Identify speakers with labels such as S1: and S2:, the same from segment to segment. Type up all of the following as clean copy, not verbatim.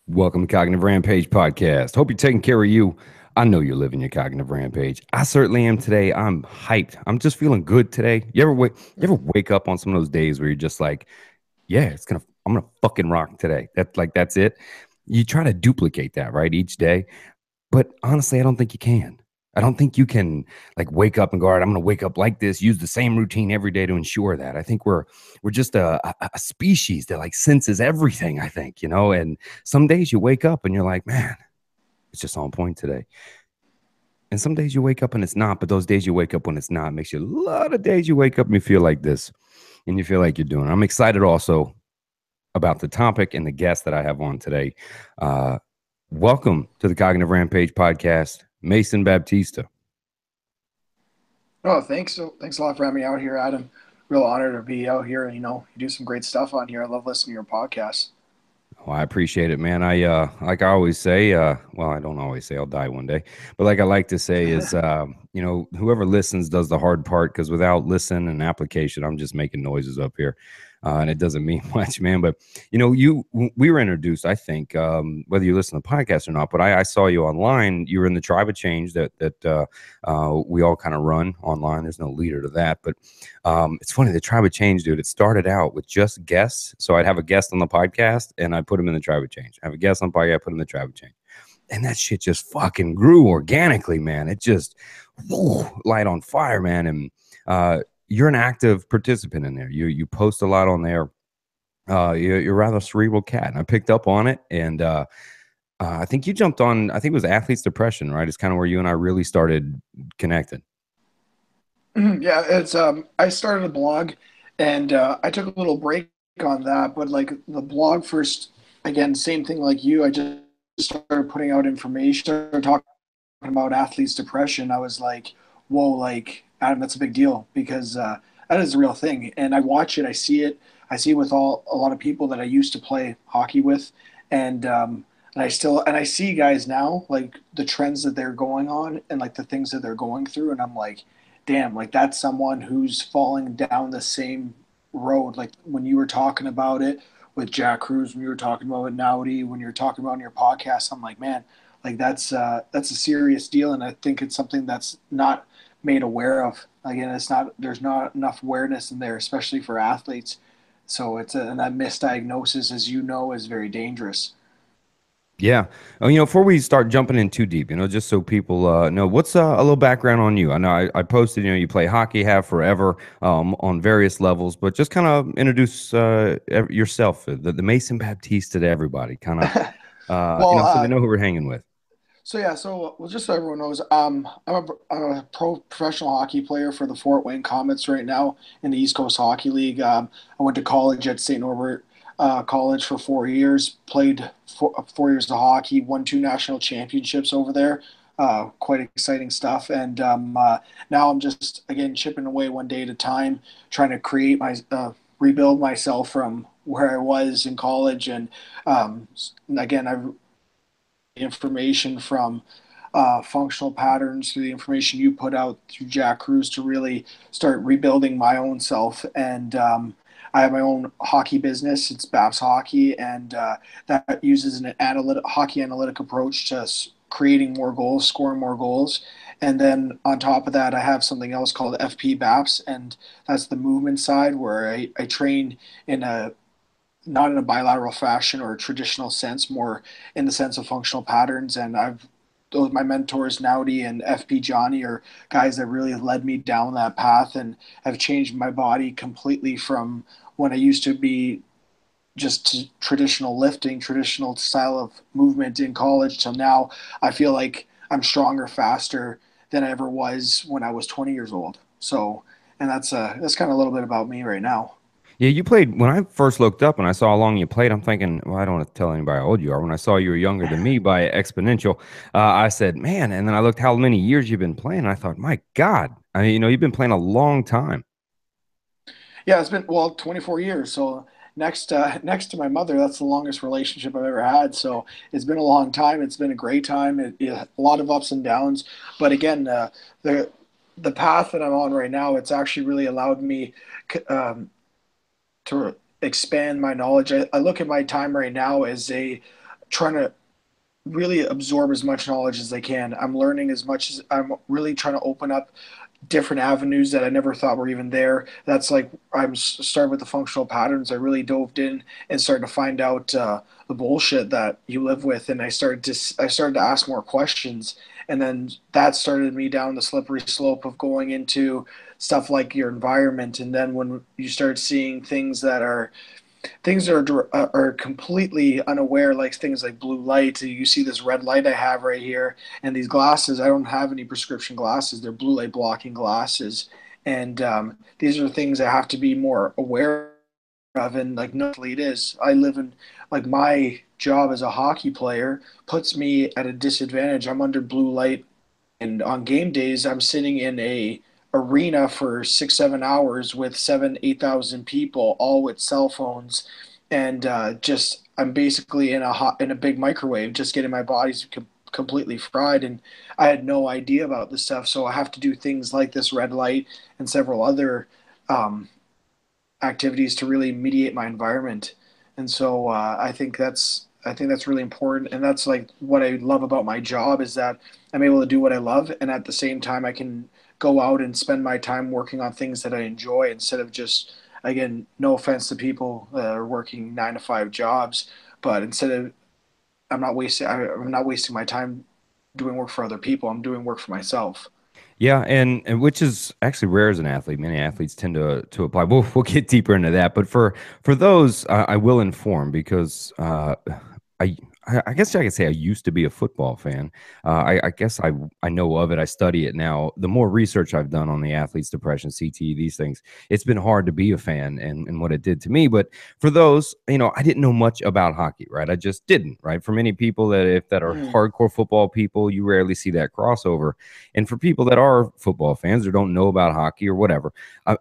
S1: Welcome to Cognitive Rampage podcast. Hope you're taking care of you. I know you're living your cognitive rampage. I certainly am today. I'm hyped. I'm just feeling good today. You ever wake up on some of those days where you're just like, yeah, I'm gonna fucking rock today. That's it. You try to duplicate that, right? Each day. But honestly, I don't think you can. I don't think you can like wake up and go, all right, I'm going to wake up like this, use the same routine every day to ensure that. I think we're just a species that like senses everything, I think, and some days you wake up and you're like, man, it's just on point today. And some days you wake up and it's not, but those days you wake up when it's not makes you a lot of days you wake up and you feel like this and you feel like you're doing. I'm excited also about the topic and the guest that I have on today. Uh, Welcome to the Cognitive Rampage podcast, Mason Baptista.
S2: Oh, thanks. Thanks a lot for having me out here, Adam. Real honor to be out here. You do some great stuff on here. I love listening to your podcast.
S1: Well, I appreciate it, man. Like I always say, well, I don't always say I'll die one day, but like I like to say is, whoever listens does the hard part because without listen and application, I'm just making noises up here. And it doesn't mean much, man. But we were introduced, I think, whether you listen to the podcast or not. But I saw you online. You were in the Tribe of Change that we all kind of run online. There's no leader to that, but it's funny. The Tribe of Change, dude. It started out with just guests. So I'd have a guest on the podcast, and I put him in the Tribe of Change. I have a guest on the podcast, I put him in the Tribe of Change, and that shit just fucking grew organically, man. It just light on fire, man. And you're an active participant in there. You post a lot on there. You're a rather cerebral cat, and I picked up on it. And I think you jumped on. I think it was athletes depression, right? It's kind of where you and I really started connecting.
S2: Yeah, it's I started a blog, and I took a little break on that. But like the blog first, again, same thing like you. I just started putting out information, started talking about athletes depression. I was like, whoa, like Adam, that's a big deal because that is a real thing. And I watch it, I see it, I see it with all a lot of people that I used to play hockey with, and I see guys now like the trends that they're going on and like the things that they're going through, and I'm like, damn, like that's someone who's falling down the same road. Like when you were talking about it with Jack Cruz, when you were talking about it Naudi, when you're talking about in your podcast, I'm like, man, like that's a serious deal, and I think it's something that's not made aware of. Again, it's not there's not enough awareness in there, especially for athletes. So and that misdiagnosis, as you know, is very dangerous.
S1: Yeah. Before we start jumping in too deep, just so people know, what's a little background on you? I know I posted, you play hockey, have forever on various levels, but just kind of introduce yourself, the Mason Baptista to everybody, kind of,
S2: well,
S1: so they know who we're hanging with.
S2: So yeah, so well, just so everyone knows, I'm a professional hockey player for the Fort Wayne Comets right now in the East Coast Hockey League. I went to college at St. Norbert College for 4 years, played 4 years of hockey, won two national championships over there. Quite exciting stuff. And now I'm just again chipping away one day at a time, trying to rebuild myself from where I was in college. And again, I've information from functional patterns through the information you put out through Jack Cruz to really start rebuilding my own self. And I have my own hockey business. It's Babs Hockey, and that uses an hockey analytic approach to creating more goals, scoring more goals. And then on top of that, I have something else called FP BAPS, and that's the movement side where I train in a not in a bilateral fashion or a traditional sense, more in the sense of functional patterns. And those my mentors, Naudi and FP Johnny, are guys that really led me down that path and have changed my body completely from when I used to be just traditional lifting, traditional style of movement in college till now. I feel like I'm stronger, faster than I ever was when I was 20 years old. So, and that's kind of a little bit about me right now.
S1: Yeah, you played when I first looked up and I saw how long you played. I'm thinking, well, I don't want to tell anybody how old you are. When I saw you were younger than me by exponential, I said, man. And then I looked how many years you've been playing. And I thought, my God, I mean, you've been playing a long time.
S2: Yeah, it's been 24 years. So next to my mother, that's the longest relationship I've ever had. So it's been a long time. It's been a great time. A lot of ups and downs, but again, the the path that I'm on right now, it's actually really allowed me to expand my knowledge. I look at my time right now as trying to really absorb as much knowledge as I can. I'm learning as much as I'm really trying to open up different avenues that I never thought were even there. That's like I'm started with the functional patterns. I really dove in and started to find out the bullshit that you live with, and I started to ask more questions, and then that started me down the slippery slope of going into stuff like your environment, and then when you start seeing things are completely unaware, like things like blue light. You see this red light I have right here, and these glasses. I don't have any prescription glasses. They're blue light blocking glasses, and these are things I have to be more aware of. And like no athlete is, I live in like my job as a hockey player puts me at a disadvantage. I'm under blue light, and on game days, I'm sitting in a arena for 6, 7 hours with 8,000 people, all with cell phones, and just I'm basically in a big microwave, just getting my body's completely fried, and I had no idea about this stuff. So I have to do things like this red light and several other um, activities to really mediate my environment. And so I think that's really important, and that's like what I love about my job is that I'm able to do what I love, and at the same time I can go out and spend my time working on things that I enjoy instead of just, again, no offense to people that are working 9 to 5 jobs, but instead of I'm not wasting my time doing work for other people. I'm doing work for myself.
S1: Yeah, and which is actually rare as an athlete. Many athletes tend to apply. We'll get deeper into that, but for those, I will inform because I I guess I could say I used to be a football fan. I guess I know of it. I study it now. The more research I've done on the athletes' depression, CTE, these things, it's been hard to be a fan and what it did to me. But for those, I didn't know much about hockey, right? I just didn't, right? For many people that are
S2: Mm.
S1: hardcore football people, you rarely see that crossover. And for people that are football fans or don't know about hockey or whatever,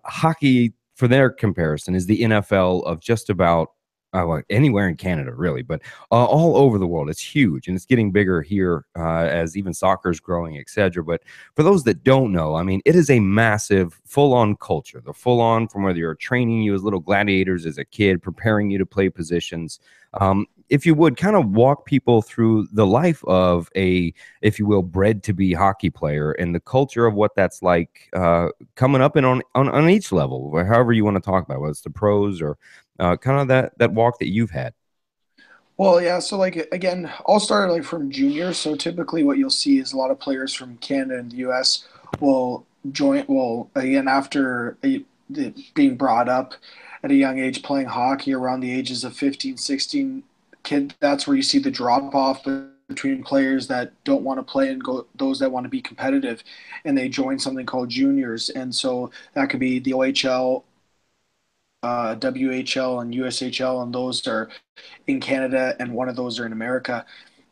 S1: hockey, for their comparison, is the NFL of just about well, anywhere in Canada, really, but all over the world. It's huge and it's getting bigger here as even soccer is growing, etc. But for those that don't know, I mean, it is a massive full on culture. The full on from whether you're training you as little gladiators as a kid, preparing you to play positions. If you would kind of walk people through the life of a, if you will, bred to be hockey player and the culture of what that's like coming up and on each level, however you want to talk about it, whether it's the pros or kind of that walk that you've had.
S2: Well, yeah. So, like, again, I'll start like from junior. So typically, what you'll see is a lot of players from Canada and the U.S. will join. Well, again, after being brought up at a young age playing hockey around the ages of 15, 16, that's where you see the drop off between players that don't want to play and go those that want to be competitive, and they join something called juniors. And so that could be the OHL, WHL, and USHL, and those are in Canada, and one of those are in America.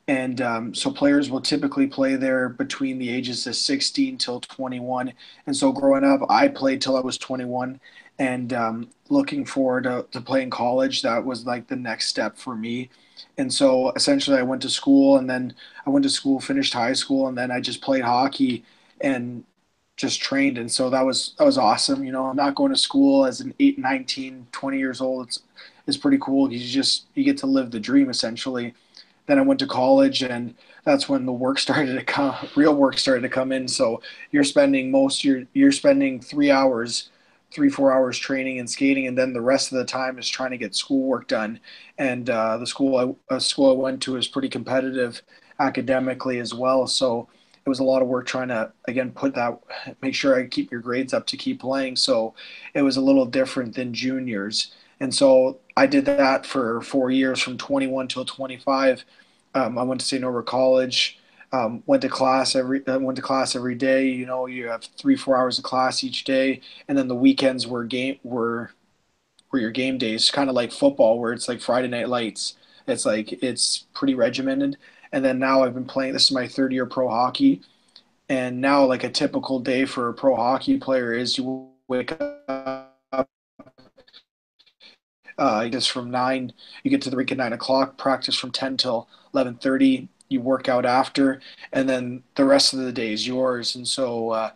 S2: And so players will typically play there between the ages of 16 till 21. And so growing up, I played till I was 21. And looking forward to playing college, that was like the next step for me. And so essentially, I went to school, and then I went to school, finished high school, and then I just played hockey and just trained. And so that was awesome. Not going to school as an 8, 19, 20 years old, it's pretty cool. You get to live the dream essentially. Then I went to college, and that's when the work started to come, real work started to come in. So you're spending 3 hours, 3, 4 hours training and skating, and then the rest of the time is trying to get schoolwork done. And the school I went to is pretty competitive academically as well. So it was a lot of work trying to again make sure I keep your grades up to keep playing. So it was a little different than juniors. And so I did that for 4 years from 21 till 25. I went to St. Norbert College. Went to class every day. You have 3, 4 hours of class each day, and then the weekends were your game days, kind of like football, where it's like Friday Night Lights. It's pretty regimented. And then now I've been playing. This is my third year pro hockey, and now like a typical day for a pro hockey player is you wake up just from 9, you get to the rink at 9 o'clock, practice from 10 till 11:30. You work out after, and then the rest of the day is yours. And so,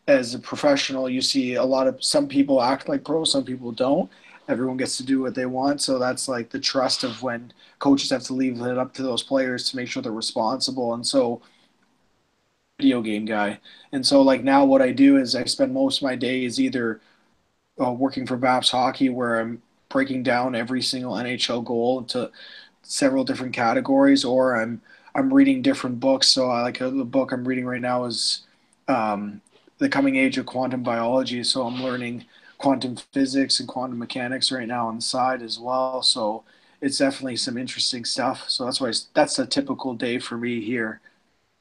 S2: as a professional, you see some people act like pros, some people don't. everyone gets to do what they want. So that's like the trust of when coaches have to leave it up to those players to make sure they're responsible. And so video game guy. And so like now what I do is I spend most of my day is either working for Baps Hockey where I'm breaking down every single NHL goal into several different categories, or I'm reading different books. So I like the book I'm reading right now is The Coming Age of Quantum Biology. So I'm learning quantum physics and quantum mechanics right now on the side as well. So it's definitely some interesting stuff. So that's a typical day for me here.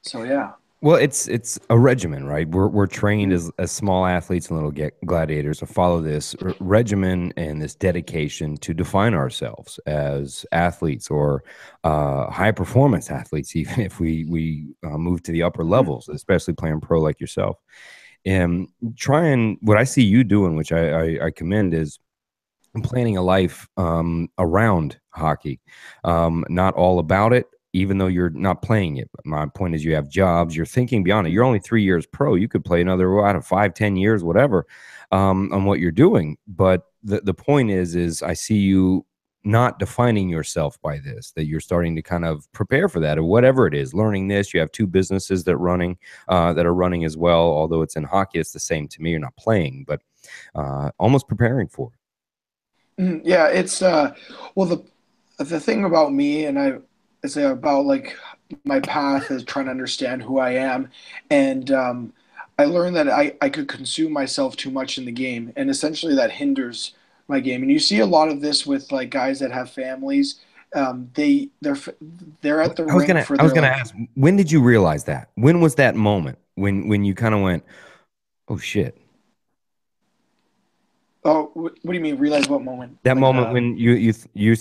S2: So yeah.
S1: Well, it's a regimen, right? We're trained as small athletes and little gladiators to follow this regimen and this dedication to define ourselves as athletes or high performance athletes, even if we move to the upper levels, especially playing pro like yourself. And trying what I see you doing, which I commend, is planning a life around hockey, not all about it, even though you're not playing it. But my point is, you have jobs, you're thinking beyond it. You're only 3 years pro. You could play another out of 5, 10 years, whatever, on what you're doing. But the point is I see you not defining yourself by this, that you're starting to kind of prepare for that or whatever it is, learning this. You have two businesses that are running as well. Although it's in hockey, it's the same to me. You're not playing, but almost preparing for it.
S2: Yeah, it's well the thing about me and I is about like my path is trying to understand who I am, and I learned that I could consume myself too much in the game, and essentially that hinders my game. And you see a lot of this with like guys that have families. They're at the rink for
S1: I was
S2: their
S1: gonna
S2: like.
S1: ask, when did you realize that? When was that moment when you kind of went, "Oh shit."
S2: Oh, what do you mean? Realize what moment?
S1: That
S2: Like
S1: moment when you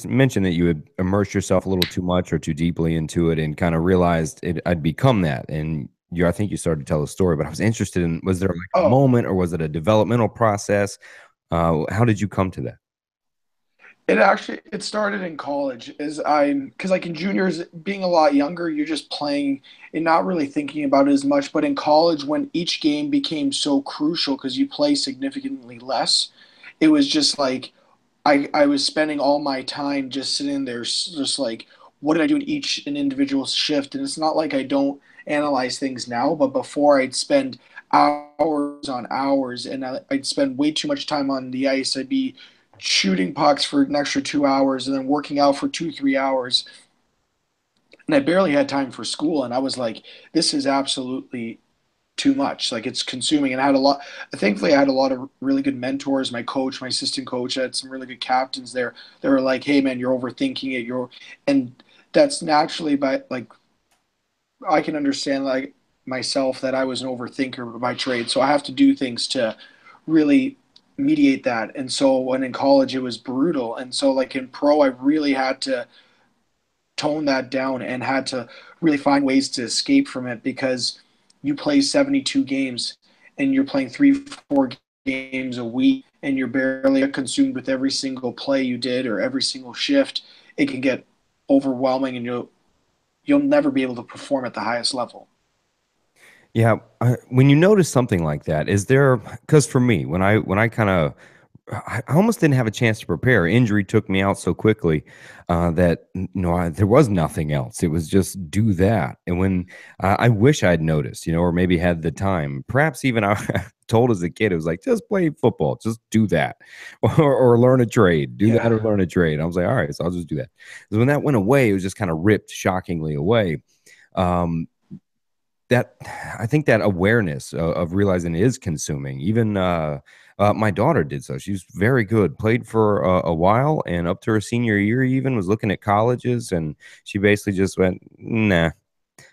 S1: mentioned that you had immersed yourself a little too much or too deeply into it and kind of realized I'd become that. And I think you started to tell a story, but I was interested in, was there like a
S2: oh,
S1: moment or was it a developmental process? How did you come to that?
S2: it started in college as I because like in juniors being a lot younger you're just playing and not really thinking about it as much, but in college when each game became so crucial because you play significantly less, it was just like I was spending all my time just sitting there just like what did I do in each an individual shift. And it's not like I don't analyze things now, but before I'd spend hours on hours and I'd spend way too much time on the ice. I'd be shooting pucks for an extra 2 hours and then working out for 2 3 hours, and I barely had time for school. And I was like, this is absolutely too much. Like it's consuming. And I had a lot. Thankfully, I had a lot of really good mentors. My coach, my assistant coach, I had some really good captains there. They were like, "Hey, man, you're overthinking it. And that's naturally by like I can understand like myself that I was an overthinker by trade. So I have to do things to really mediate that. And so when in college, it was brutal. And so like in pro, I really had to tone that down and had to really find ways to escape from it because you play 72 games and you're playing 3 4 games a week and you're barely consumed with every single play you did or every single shift. It can get overwhelming and you'll never be able to perform at the highest level.
S1: Yeah, when you notice something like that, is there? Because for me, when I kind of, I almost didn't have a chance to prepare. Injury took me out so quickly that there was nothing else. It was just do that. And when I wish I'd noticed, or maybe had the time. Perhaps even I told as a kid, it was like just play football, just do that, or learn a trade, do that
S2: Yeah.
S1: or learn a trade. I was like, all right, so I'll just do that. Because when that went away, it was just kind of ripped shockingly away. Um, that I think that awareness of realizing it is consuming. Even my daughter did so. She's very good. Played for a while, and up to her senior year, even was looking at colleges, and she basically just went, "Nah,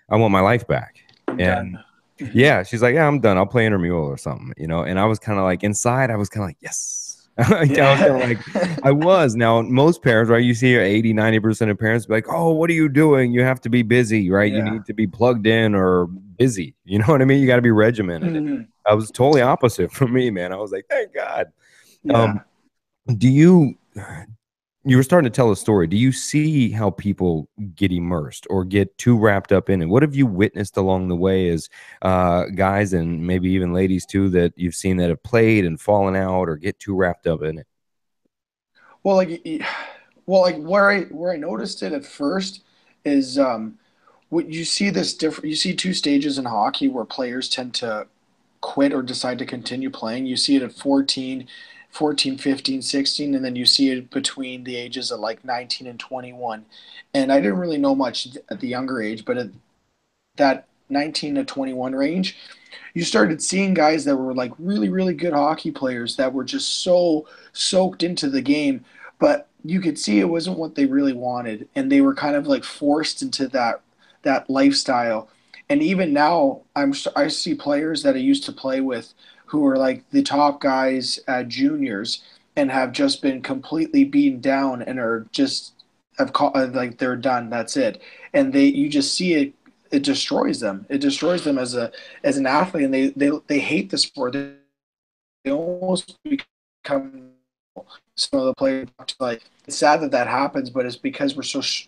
S1: I want my life back."
S2: I'm
S1: And
S2: done. Hmm.
S1: yeah, she's like, "Yeah, I'm done. I'll play intramural or something." And I was kind of like inside, I was kind of like, "Yes." Like, I was kind of
S2: Yeah.
S1: like, I was. Now, most parents, right? You see 80, 90% of parents be like, "Oh, what are you doing? You have to be busy, right? You
S2: Yeah.
S1: need to be plugged in or busy." You know what I mean? You got to be regimented. And
S2: Hmm.
S1: I was totally opposite for me, man. I was like, "Thank God." Um,
S2: Yeah.
S1: do you were starting to tell a story. Do you see how people get immersed or get too wrapped up in it? What have you witnessed along the way as guys and maybe even ladies too that you've seen that have played and fallen out or get too wrapped up in it?
S2: Well, well, like where I noticed it at first is what you see this different. You see two stages in hockey where players tend to quit or decide to continue playing. You see it at 14, 15, 16, and then you see it between the ages of like 19 and 21. And I didn't really know much at the younger age, but at that 19 to 21 range, you started seeing guys that were like really, really good hockey players that were just so soaked into the game, but you could see it wasn't what they really wanted, and they were kind of like forced into that lifestyle. And even now, I see players that I used to play with who are like the top guys at juniors and have just been completely beaten down and are just have like they're done. That's it. And you just see it. It destroys them. It destroys them as an athlete, and they hate the sport. They almost become some of the players. Like it's sad that that happens, but it's because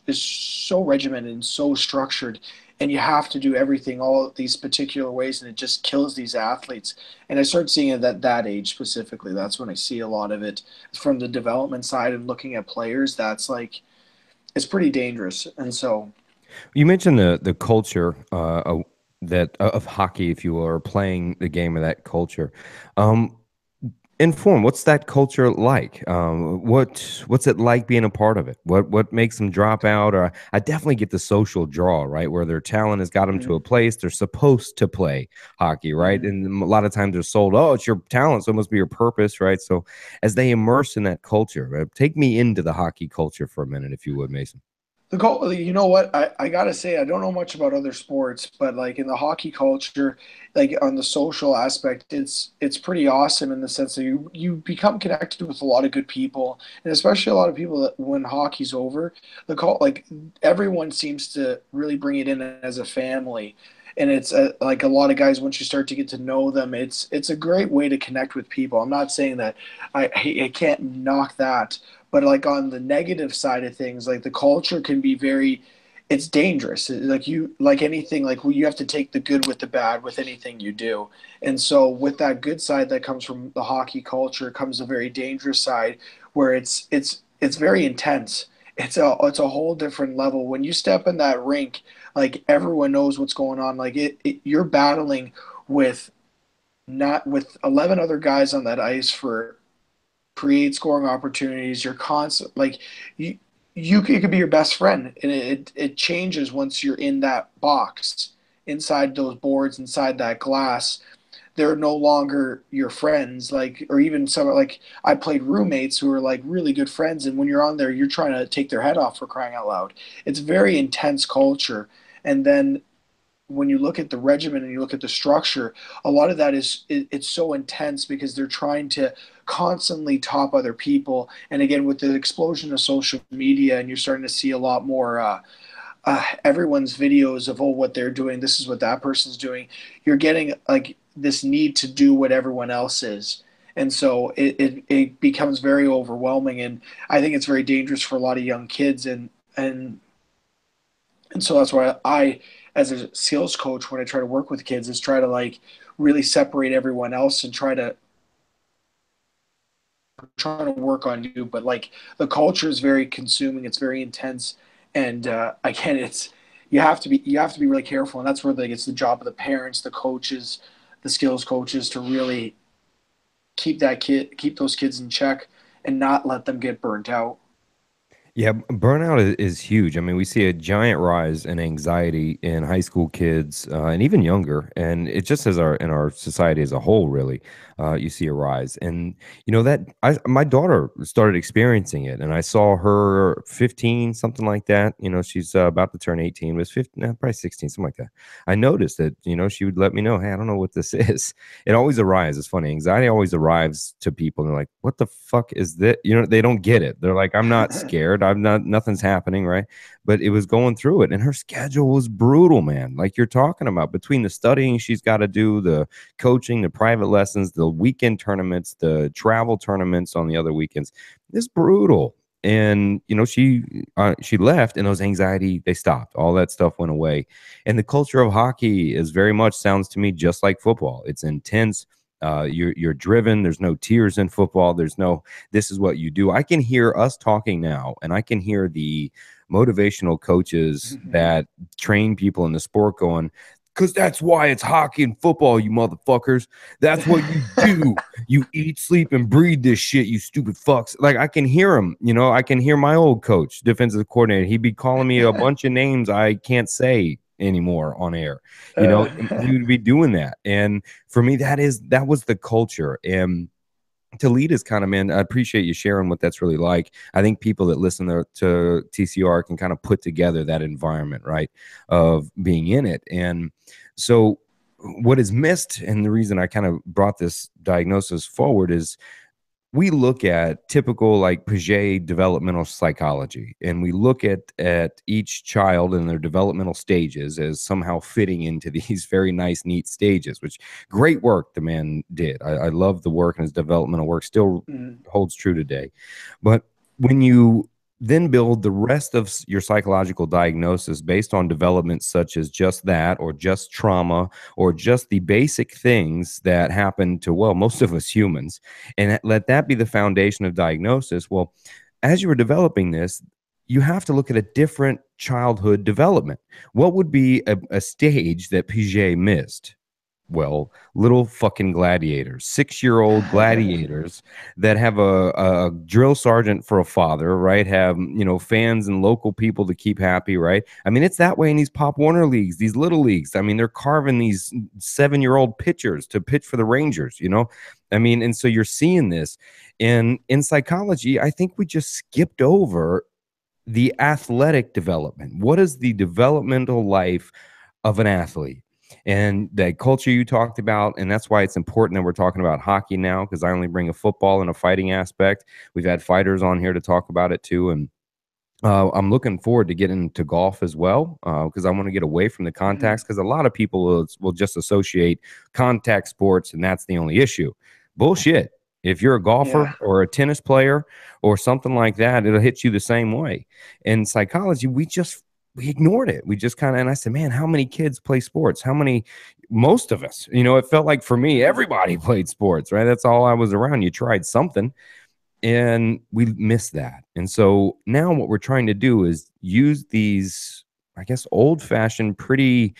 S2: it's so regimented and so structured, and you have to do everything all these particular ways, and it just kills these athletes. And I start seeing it at that age specifically. That's when I see a lot of it from the development side and looking at players. That's like it's pretty dangerous, and so.
S1: You mentioned the culture that of hockey, if you will, or playing the game of that culture. Um, Inform, what's that culture like? What's it like being a part of it? What makes them drop out? Or I definitely get the social draw, right, where their talent has got them to
S2: Mhm,
S1: a place they're supposed to play hockey, right?
S2: mhm.
S1: And a lot of times they're sold, oh, it's your talent, so it must be your purpose, right? So as they immerse in that culture, take me into the hockey culture for a minute, if you would, Mason.
S2: You know what? I gotta say, I don't know much about other sports, but like in the hockey culture, like on the social aspect, it's pretty awesome in the sense that you become connected with a lot of good people, and especially a lot of people that when hockey's over, like everyone seems to really bring it in as a family, and it's like a lot of guys once you start to get to know them, it's a great way to connect with people. I'm not saying that I can't knock that, but like on the negative side of things, like the culture can be very, it's dangerous. Like like anything, like you have to take the good with the bad with anything you do. And so with that good side that comes from the hockey culture comes a very dangerous side where it's very intense. It's a whole different level. When you step in that rink, like everyone knows what's going on. Like you're battling with not with 11 other guys on that ice for create scoring opportunities. You're constant like you it could be your best friend, and it changes once you're in that box, inside those boards, inside that glass. They're no longer your friends, like or even some like I played roommates who are like really good friends, and when you're on there, you're trying to take their head off for crying out loud. It's very intense culture, and then when you look at the regimen and you look at the structure, a lot of that it's so intense because they're trying to constantly top other people. And again, with the explosion of social media, and you're starting to see a lot more everyone's videos of what they're doing. This is what that person's doing. You're getting like this need to do what everyone else is. And so it becomes very overwhelming, and I think it's very dangerous for a lot of young kids. And so that's why as a sales coach, when I try to work with kids, is try to like really separate everyone else and try to work on you. But like the culture is very consuming, it's very intense, and again, it's you have to be really careful, and that's where like it's the job of the parents, the coaches, the skills coaches to really keep those kids in check and not let them get burnt out.
S1: Yeah, burnout is huge. I mean, we see a giant rise in anxiety in high school kids and even younger, and it just as our in our society as a whole, really, you see a rise. And you know that my daughter started experiencing it, and I saw her 15, something like that. You know, she's about to turn 18, was 15, probably 16, something like that. I noticed that she would let me know, hey, I don't know what this is. It always arrives. It's funny. Anxiety always arrives to people, and they're like, "What the fuck is that?" They don't get it. They're like, "I'm not scared. I'm not. Nothing's happening, right?" But it was going through it, and her schedule was brutal, man. Like you're talking about, between the studying she's got to do, the coaching, the private lessons, the weekend tournaments, the travel tournaments on the other weekends. It's brutal. And she left, and those anxiety, they stopped. All that stuff went away. And the culture of hockey is very much, sounds to me just like football. It's intense. You're driven. There's no tears in football. There's no, this is what you do. I can hear us talking now, and I can hear the motivational coaches that train people in the sport going, because that's why it's hockey and football, you motherfuckers. That's what you do. You eat, sleep, and breathe this shit, you stupid fucks. Like, I can hear him. I can hear my old coach, defensive coordinator. He'd be calling me a bunch of names I can't say anymore on air. He would be doing that. And for me, that was the culture. And to lead us, kind of, man, I appreciate you sharing what that's really like. I think people that listen to TCR can kind of put together that environment, right, of being in it. And so what is missed, and the reason I kind of brought this diagnosis forward, is we look at typical like Piaget developmental psychology, and we look at each child and their developmental stages as somehow fitting into these very nice, neat stages, which great work the man did. I love the work, and his developmental work still holds true today. But when you then build the rest of your psychological diagnosis based on developments such as just that, or just trauma, or just the basic things that happen to, well, most of us humans, and let that be the foundation of diagnosis. Well, as you were developing this, you have to look at a different childhood development. What would be a stage that Piaget missed? Well, little fucking gladiators, 6-year-old gladiators that have a drill sergeant for a father, right? Have, fans and local people to keep happy, right? I mean, it's that way in these Pop Warner leagues, these little leagues. I mean, they're carving these 7-year-old pitchers to pitch for the Rangers, I mean, and so you're seeing this. And in psychology, I think we just skipped over the athletic development. What is the developmental life of an athlete? And that culture you talked about, and that's why it's important that we're talking about hockey now, because I only bring a football and a fighting aspect. We've had fighters on here to talk about it too, and I'm looking forward to getting into golf as well, because I want to get away from the contacts, because a lot of people will just associate contact sports, and that's the only issue. Bullshit. If you're a golfer or a tennis player or something like that, it'll hit you the same way. In psychology, we ignored it. We just kind of, and I said, man, how many kids play sports? How many? Most of us, it felt like for me, everybody played sports, right? That's all I was around. You tried something, and we missed that. And so now what we're trying to do is use these, I guess, old fashioned, pretty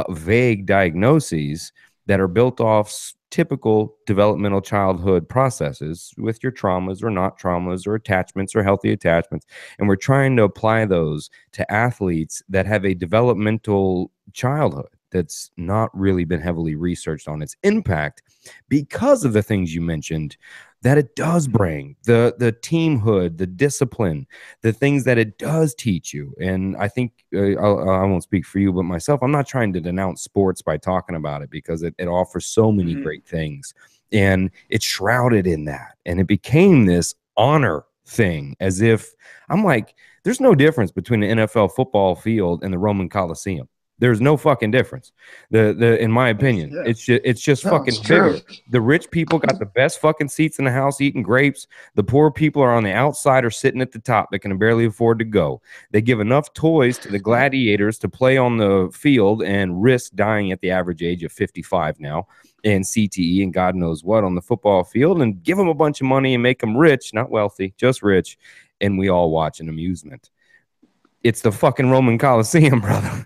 S1: vague diagnoses that are built off typical developmental childhood processes with your traumas or not traumas or attachments or healthy attachments. And we're trying to apply those to athletes that have a developmental childhood that's not really been heavily researched on its impact, because of the things you mentioned that it does bring, the teamhood, the discipline, the things that it does teach you. And I think I won't speak for you, but myself, I'm not trying to denounce sports by talking about it, because it offers so many great things, and it's shrouded in that. And it became this honor thing, as if I'm like, there's no difference between the NFL football field and the Roman Coliseum. There's no fucking difference. In my opinion, it's just fucking bigger. The rich people got the best fucking seats in the house eating grapes. The poor people are on the outside or sitting at the top that can barely afford to go. They give enough toys to the gladiators to play on the field and risk dying at the average age of 55 now, and CTE and God knows what on the football field, and give them a bunch of money and make them rich, not wealthy, just rich. And we all watch an amusement. It's the fucking Roman Coliseum, brother.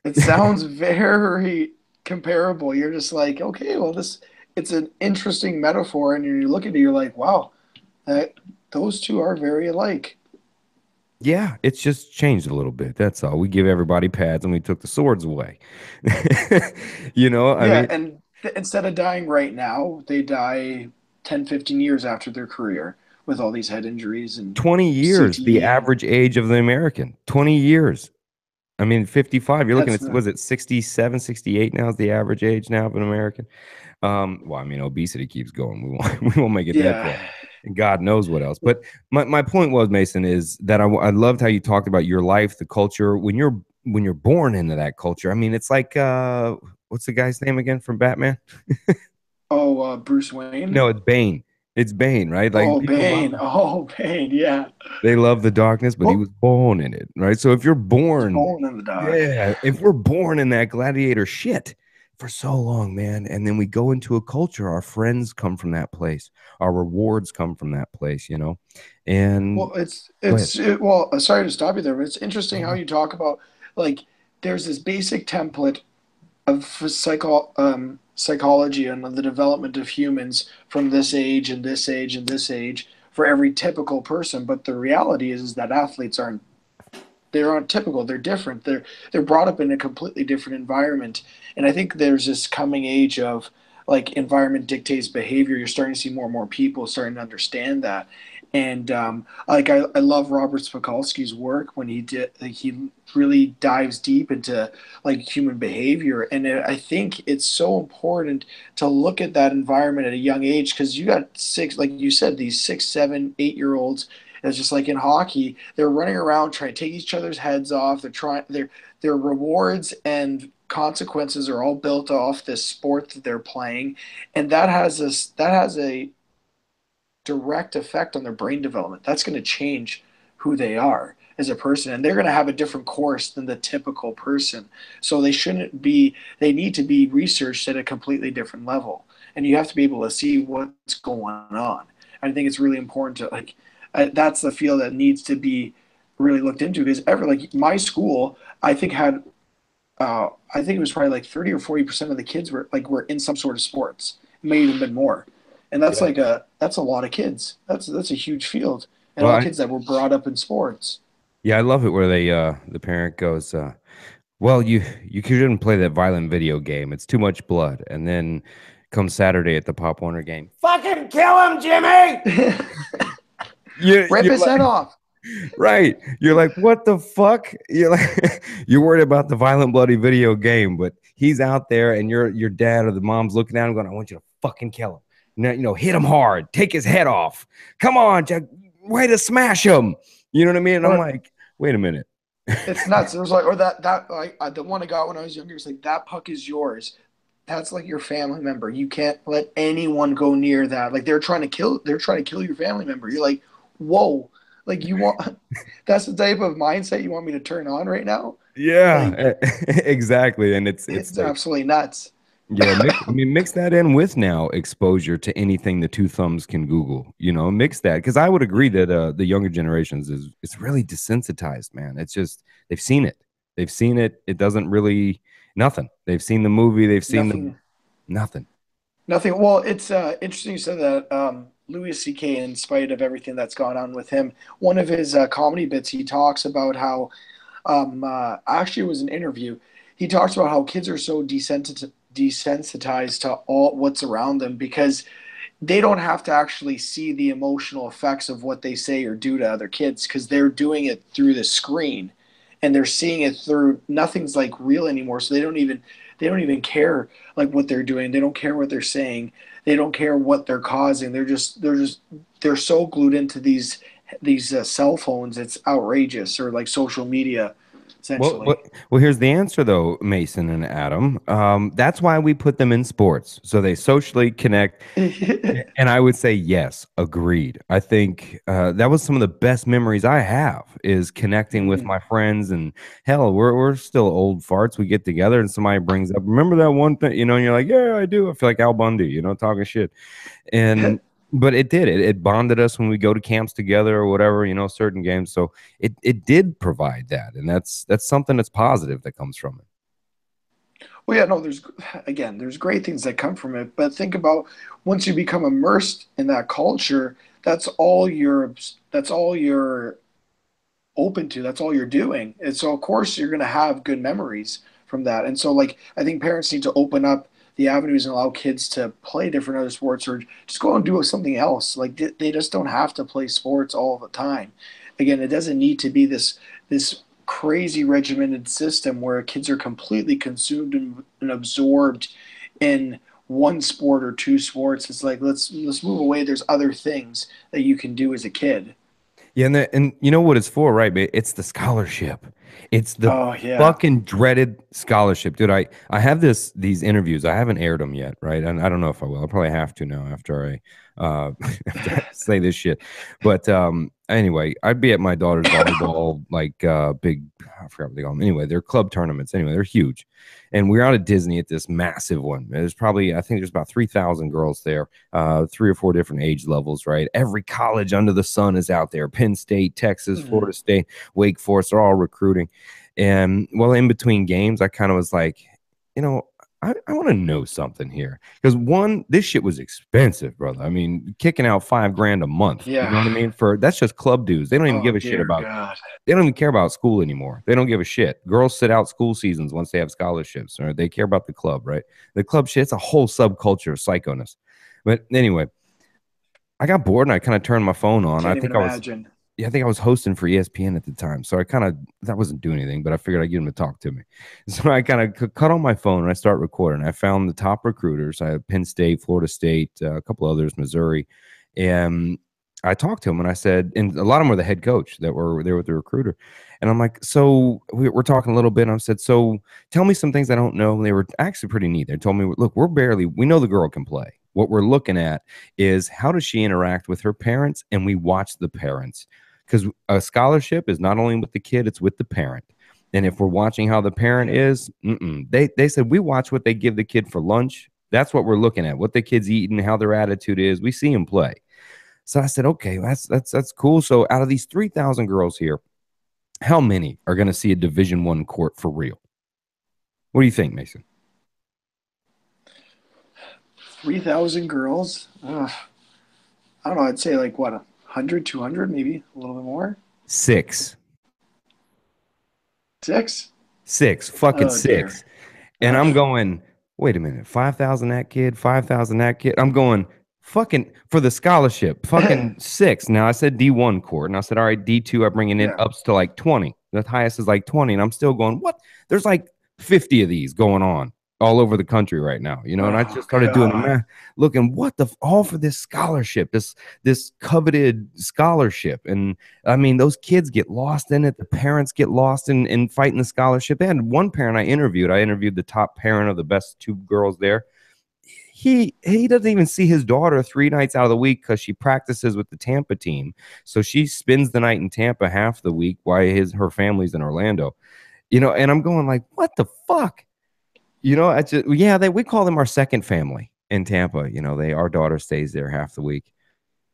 S2: It sounds very comparable. You're just like, okay, well, it's an interesting metaphor, and you look at it, you're like, wow, those two are very alike.
S1: Yeah, it's just changed a little bit. That's all. We give everybody pads, and we took the swords away. I mean,
S2: and instead of dying right now, they die 10, 15 years after their career with all these head injuries and
S1: 20 years, the
S2: CTE.
S1: average age of the American. 20 years. I mean, 55, you're looking at, was it 67, 68 now is the average age now of an American? Well, I mean, obesity keeps going. We won't make it that far. And God knows what else. But my point was, Mason, is that I loved how you talked about your life, the culture. When you're born into that culture, I mean, it's like, what's the guy's name again from Batman?
S2: Bruce Wayne?
S1: No, it's Bane. It's Bane, right? Like
S2: Bane. Bane, yeah.
S1: They love the darkness, but he was born in it, right? So if you're born
S2: in the dark,
S1: yeah, if we're born in that gladiator shit, for so long, man. And then we go into a culture, our friends come from that place, our rewards come from that place, you know. And
S2: Well,
S1: go ahead.
S2: well, sorry to stop you there, but it's interesting how you talk about like there's this basic template of psychology and the development of humans from this age and this age and this age for every typical person. But the reality is that athletes aren't they're not typical. They're different. They're brought up in a completely different environment. And I think there's this coming age of like environment dictates behavior. You're starting to see more and more people starting to understand that. And like I love Robert Spikalski's work when he did like, he really dives deep into like human behavior. And I think it's so important to look at that environment at a young age because you got six, like you said, these 6, 7, 8 year olds. It's just like in hockey, they're running around trying to take each other's heads off. Their rewards and consequences are all built off this sport that they're playing, and that has a direct effect on their brain development. That's going to change who they are as a person, and they're going to have a different course than the typical person. So they need to be researched at a completely different level, and you have to be able to see what's going on. I think it's really important to like that's the field that needs to be really looked into because ever like my school I think had I think it was probably like 30 or 40% of the kids were in some sort of sports. It may even been more, and
S1: Yeah.
S2: that's a lot of kids. That's a huge field, and
S1: Well,
S2: all kids that were brought up in sports.
S1: yeah, I love it where they the parent goes, well, you shouldn't play that violent video game. It's too much blood. And then come Saturday at the Pop Warner game, fucking kill him, Jimmy.
S2: Rip
S1: You're
S2: his head
S1: like,
S2: off.
S1: right. You're like, what the fuck? You're like, you're worried about the violent, bloody video game, but he's out there, and your dad or the mom's looking at him, going, "I want you to fucking kill him. Hit him hard, take his head off. Come on, Jack, way to smash him." You know what I mean? And I'm
S2: Or
S1: like, wait a minute.
S2: it's nuts. It was like, or that like the one I got when I was younger was like that puck is yours. That's like your family member. You can't let anyone go near that. Like they're trying to kill your family member. You're like, whoa, like you want that's the type of mindset you want me to turn on right now. Like
S1: Yeah, exactly. And it's
S2: it's
S1: like,
S2: absolutely nuts.
S1: yeah, mix that in with now exposure to anything the two thumbs can Google, mix that. Because I would agree that the younger generations is it's really desensitized, man. It's just they've seen it. They've seen it. It doesn't really nothing. They've seen the movie, they've seen the
S2: Nothing
S1: nothing.
S2: Nothing. Well, it's interesting you said that. Louis C.K., in spite of everything that's gone on with him, one of his comedy bits, he talks about how, actually, it was an interview. He talks about how kids are so desensitized to all what's around them because they don't have to actually see the emotional effects of what they say or do to other kids because they're doing it through the screen and they're seeing it through nothing's like real anymore. So they don't even care like what they're doing. They don't care what they're saying. They don't care what they're causing. They're so glued into these cell phones. It's outrageous or like social media,
S1: Well,
S2: essentially.
S1: well, well, here's the answer though, Mason and Adam. That's why we put them in sports, so they socially connect. And I would say yes, agreed. I think that was some of the best memories I have is connecting with
S2: Mhm.
S1: my friends. And hell, we're still old farts. We get together and somebody brings up, remember that one thing, and you're like, yeah, I do. I feel like Al Bundy, talking shit. And but it bonded us when we go to camps together or whatever, certain games. So it did provide that, and that's something that's positive that comes from it.
S2: Well, yeah, no, there's great things that come from it, but think about once you become immersed in that culture, that's all you're open to, that's all you're doing. And so of course you're going to have good memories from that. And so like I think parents need to open up the avenues and allow kids to play different other sports or just go and do something else. Like they just don't have to play sports all the time. Again, it doesn't need to be this crazy regimented system where kids are completely consumed and absorbed in one sport or two sports. It's like let's move away. There's other things that you can do as a kid.
S1: Yeah, and you know what it's for, right? It's the scholarship. It's the
S2: Oh yeah.
S1: fucking dreaded scholarship, dude. I have these interviews. I haven't aired them yet, right? And I don't know if I will. I'll probably have to now after after I say this shit. But anyway, I'd be at my daughter's volleyball big, I forgot what they call them. Anyway, they're club tournaments. Anyway, they're huge. And we're out at Disney at this massive one. There's probably, I think there's about 3,000 girls there, 3 or 4 different age levels, right? Every college under the sun is out there. Penn State, Texas,
S2: Mhm.
S1: Florida State, Wake Forest, they're all recruiting. And well, in between games, I kind of was like, you know, I want to know something here. Because one, this shit was expensive, brother. I mean, kicking out 5 grand a month. You know
S2: Yeah.
S1: what I mean? For that's just club dues. They don't even
S2: Oh
S1: give a shit
S2: dear
S1: about
S2: God.
S1: they don't even care about school anymore. They don't give a shit. Girls sit out school seasons once they have scholarships, or they care about the club, right? The club shit, it's a whole subculture of psychoness. But anyway, I got bored and I kind of turned my phone on.
S2: Can't even imagine.
S1: I think I was hosting for ESPN at the time. So I kind of, that wasn't doing anything, but I figured I'd get him to talk to me. So I kind of cut on my phone and I start recording. I found the top recruiters. I had Penn State, Florida State, a couple others, Missouri. And I talked to him and I said, and a lot of them were the head coach that were there with the recruiter. And I'm like, so we're talking a little bit. And I said, so tell me some things I don't know. And they were actually pretty neat. They told me, look, we know the girl can play. What we're looking at is how does she interact with her parents? And we watch the parents because a scholarship is not only with the kid, it's with the parent. And if we're watching how the parent
S2: Yeah.
S1: is, they said we watch what they give the kid for lunch. That's what we're looking at, what the kid's eating, how their attitude is. We see them play. So I said, okay, that's cool. So out of these 3,000 girls here, how many are going to see a Division I court for real? What do you think, Mason?
S2: 3,000 girls. Ugh. I don't know. I'd say like what, 100, 200, maybe a little bit more.
S1: Six,
S2: Six.
S1: six, fucking
S2: Oh dear.
S1: six. And
S2: Ugh.
S1: I'm going, wait a minute, 5,000 that kid, 5,000 that kid. I'm going, fucking for the scholarship, fucking six. Now I said D1 court, and I said, all right, D2, I'm bringing it
S2: Yeah.
S1: up to like 20. The highest is like 20. And I'm still going, what? There's like 50 of these going on all over the country right now, you know. And I
S2: Oh
S1: just started doing the
S2: God.
S1: math, looking what the all for this scholarship, this coveted scholarship. And I mean, those kids get lost in it. The parents get lost in fighting the scholarship. And one parent I interviewed the top parent of the best 2 girls there. He doesn't even see his daughter 3 nights out of the week because she practices with the Tampa team. So she spends the night in Tampa half the week while her family's in Orlando. You know, and I'm going like, what the fuck? You know, I just yeah, we call them our second family in Tampa. You know, our daughter stays there half the week.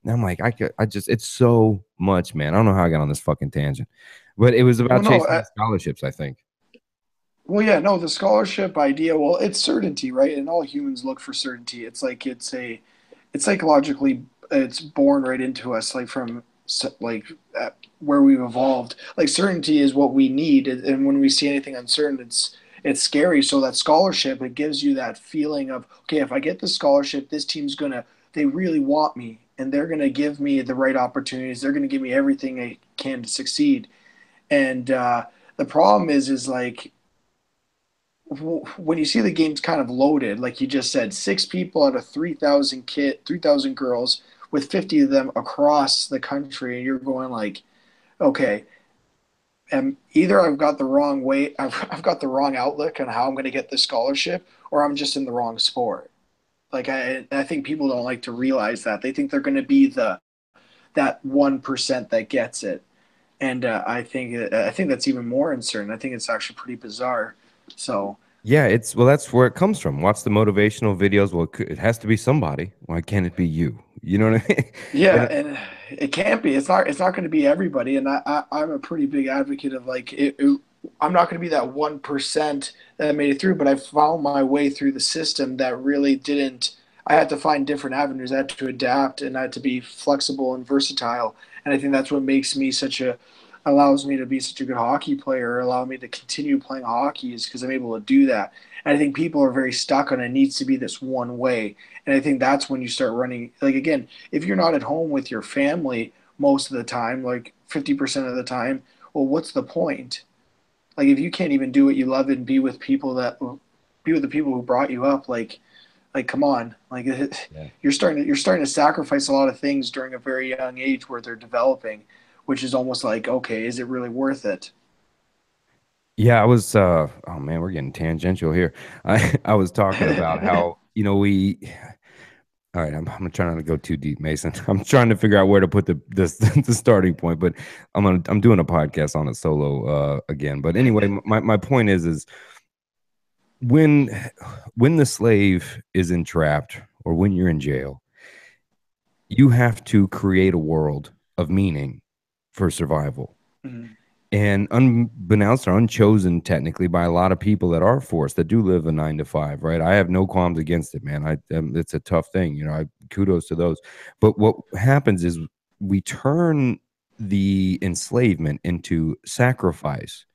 S1: And I'm like, I just, it's so much, man. I don't know how I got on this fucking tangent, but it was about
S2: Well, no.
S1: chasing the scholarships, I think.
S2: Well, yeah, no, the scholarship idea, well, it's certainty, right? And all humans look for certainty. It's like it's psychologically, it's born right into us, like from like where we've evolved. Like certainty is what we need, and when we see anything uncertain, it's scary. So that scholarship, it gives you that feeling of, okay, if I get this scholarship, this team's gonna, they really want me, and they're gonna give me the right opportunities. They're gonna give me everything I can to succeed. And the problem is like when you see the game's kind of loaded, like you just said, 6 people out of 3,000 girls with 50 of them across the country, and you're going like, okay, and either I've got the wrong way, I've got the wrong outlook on how I'm going to get this scholarship, or I'm just in the wrong sport. Like I think people don't like to realize that they think they're going to be the that 1% that gets it, and I think that's even more uncertain. I think it's actually pretty bizarre. So
S1: Yeah, it's well, that's where it comes from. Watch the motivational videos. Well, it has to be somebody. Why can't it be you? You know what I mean?
S2: yeah,
S1: And
S2: and it can't be. It's not going to be everybody. And I'm a pretty big advocate of like I'm not going to be that 1% that made it through, but I found my way through the system that really didn't. I had to find different avenues. I had to adapt, and I had to be flexible and versatile. And I think that's what makes me such a allows me to be such a good hockey player, allow me to continue playing hockey is because I'm able to do that. And I think people are very stuck on it needs to be this one way. And I think that's when you start running. Like again, if you're not at home with your family most of the time, like 50% of the time, well, what's the point? Like if you can't even do what you love and be with the people who brought you up, like come on, like
S1: yeah.
S2: you're starting to sacrifice a lot of things during a very young age where they're developing, which is almost like, okay, is it really worth it?
S1: Yeah, I was oh man, we're getting tangential here. I was talking about how, we all right, I'm trying not to go too deep, Mason. I'm trying to figure out where to put the starting point, but I'm doing a podcast on it solo again. But anyway, my point is when when the slave is entrapped or when you're in jail, you have to create a world of meaning for survival.
S2: Mhm.
S1: And unbeknownst or unchosen technically by a lot of people that are forced that do live a 9 to 5, right? I have no qualms against it, man. It's a tough thing, kudos to those. But what happens is we turn the enslavement into sacrifice,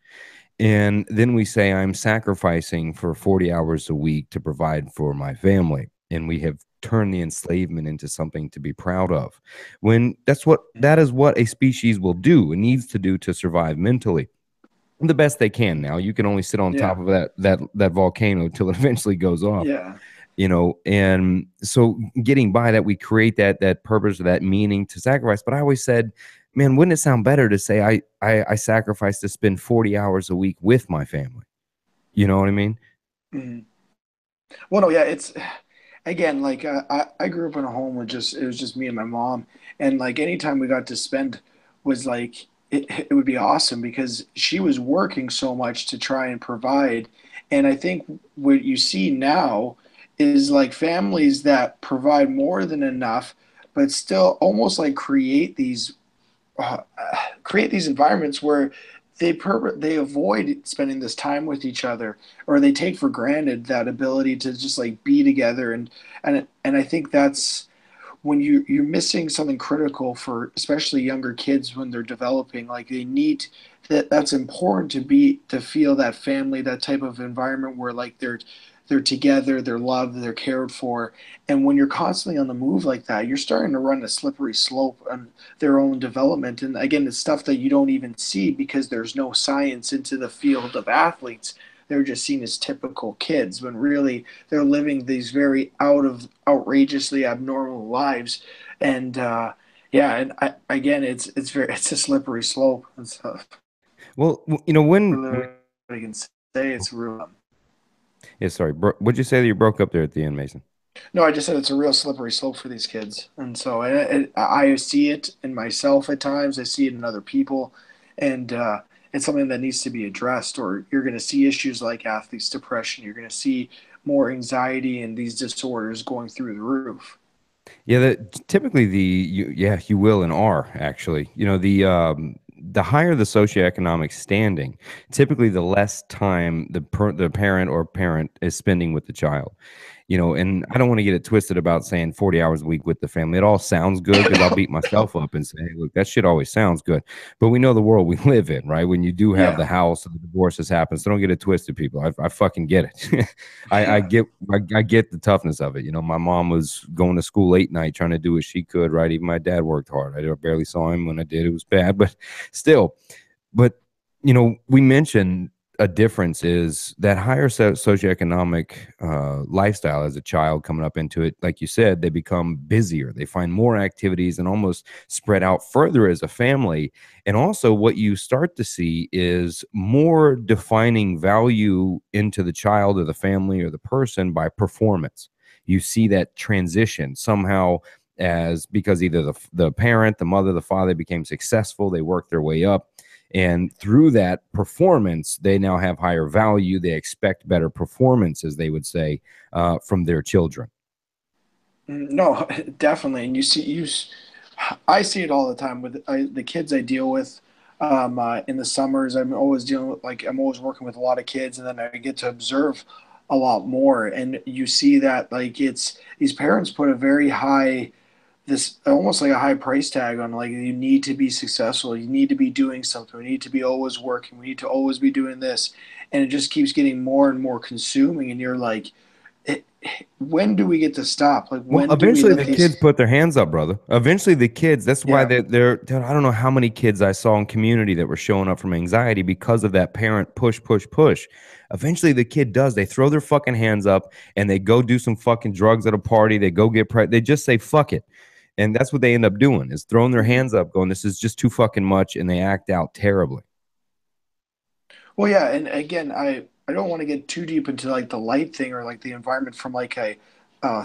S1: and then we say, I'm sacrificing for 40 hours a week to provide for my family. And we have turned the enslavement into something to be proud of. When that is what a species will do and needs to do to survive mentally. The best they can now. You can only sit on top
S2: Yeah,
S1: of that volcano until it eventually goes off,
S2: yeah.
S1: and so getting by that, we create that purpose or that meaning to sacrifice. But I always said, man, wouldn't it sound better to say I sacrifice to spend 40 hours a week with my family? You know what I mean?
S2: Mhm. Well, no, yeah, it's again like I grew up in a home with just it was just me and my mom, and like anytime we got to spend was like it would be awesome because she was working so much to try and provide, and I think what you see now is like families that provide more than enough, but still almost like uh, create these environments where they avoid spending this time with each other, or they take for granted that ability to just like be together, and I think that's when you're missing something critical for especially younger kids when they're developing. Like they need that's important to feel that family, that type of environment where like they're together, they're loved, they're cared for. And when you're constantly on the move like that, you're starting to run a slippery slope on their own development. And again, it's stuff that you don't even see because there's no science into the field of athletes. They're just seen as typical kids when really they're living these very outrageously abnormal lives. And yeah, and again, it's a slippery slope and stuff.
S1: Well,
S2: Really, I can say it's real.
S1: yeah, sorry, what'd you say that you broke up there at the end, Mason?
S2: No, I just said it's a real slippery slope for these kids, and so I see it in myself at times. I see it in other people, and it's something that needs to be addressed. Or you're going to see issues like athletes' depression. You're going to see more anxiety and these disorders going through the roof.
S1: Yeah, typically yeah, you will and are actually. The higher the socioeconomic standing, typically the less time the parent or parent is spending with the child. And I don't want to get it twisted about saying 40 hours a week with the family. It all sounds good because I'll beat myself up and say, hey, look, that shit always sounds good. But we know the world we live in, right? When you do have the
S2: Yeah,
S1: house and the divorces happen, so don't get it twisted, people. I fucking get it. I
S2: yeah,
S1: get I get the toughness of it. My mom was going to school late night trying to do what she could, right? Even my dad worked hard. I barely saw him when I did. It was bad, but still. But we mentioned a difference is that higher socioeconomic lifestyle as a child coming up into it. Like you said, they become busier. They find more activities and almost spread out further as a family. And also, what you start to see is more defining value into the child or the family or the person by performance. You see that transition somehow as because either the parent, the mother, the father became successful, they worked their way up, and through that performance, they now have higher value. They expect better performance, as they would say, from their children.
S2: no, definitely. And I see it all the time with the kids I deal with. In the summers, I'm always dealing with like I'm always working with a lot of kids, and then I get to observe a lot more. And you see that like it's these parents put a very high this almost like a high price tag on like you need to be successful, you need to be doing something, we need to be always working, we need to always be doing this, and it just keeps getting more and more consuming. And you're like, when do we get to stop? Like
S1: Well,
S2: when do we
S1: eventually
S2: let
S1: the kids
S2: these?
S1: put their hands up, brother. Eventually the kids, that's why
S2: Yeah.
S1: they're I don't know how many kids I saw in community that were showing up from anxiety because of that parent push, push, push. Eventually the kid does. They throw their fucking hands up and they go do some fucking drugs at a party. They go get they just say fuck it. And that's what they end up doing is throwing their
S2: Mhm.
S1: hands up, going, this is just too fucking much, and they act out terribly.
S2: Well, yeah, and again, I don't want to get too deep into like the light thing or like the environment from like a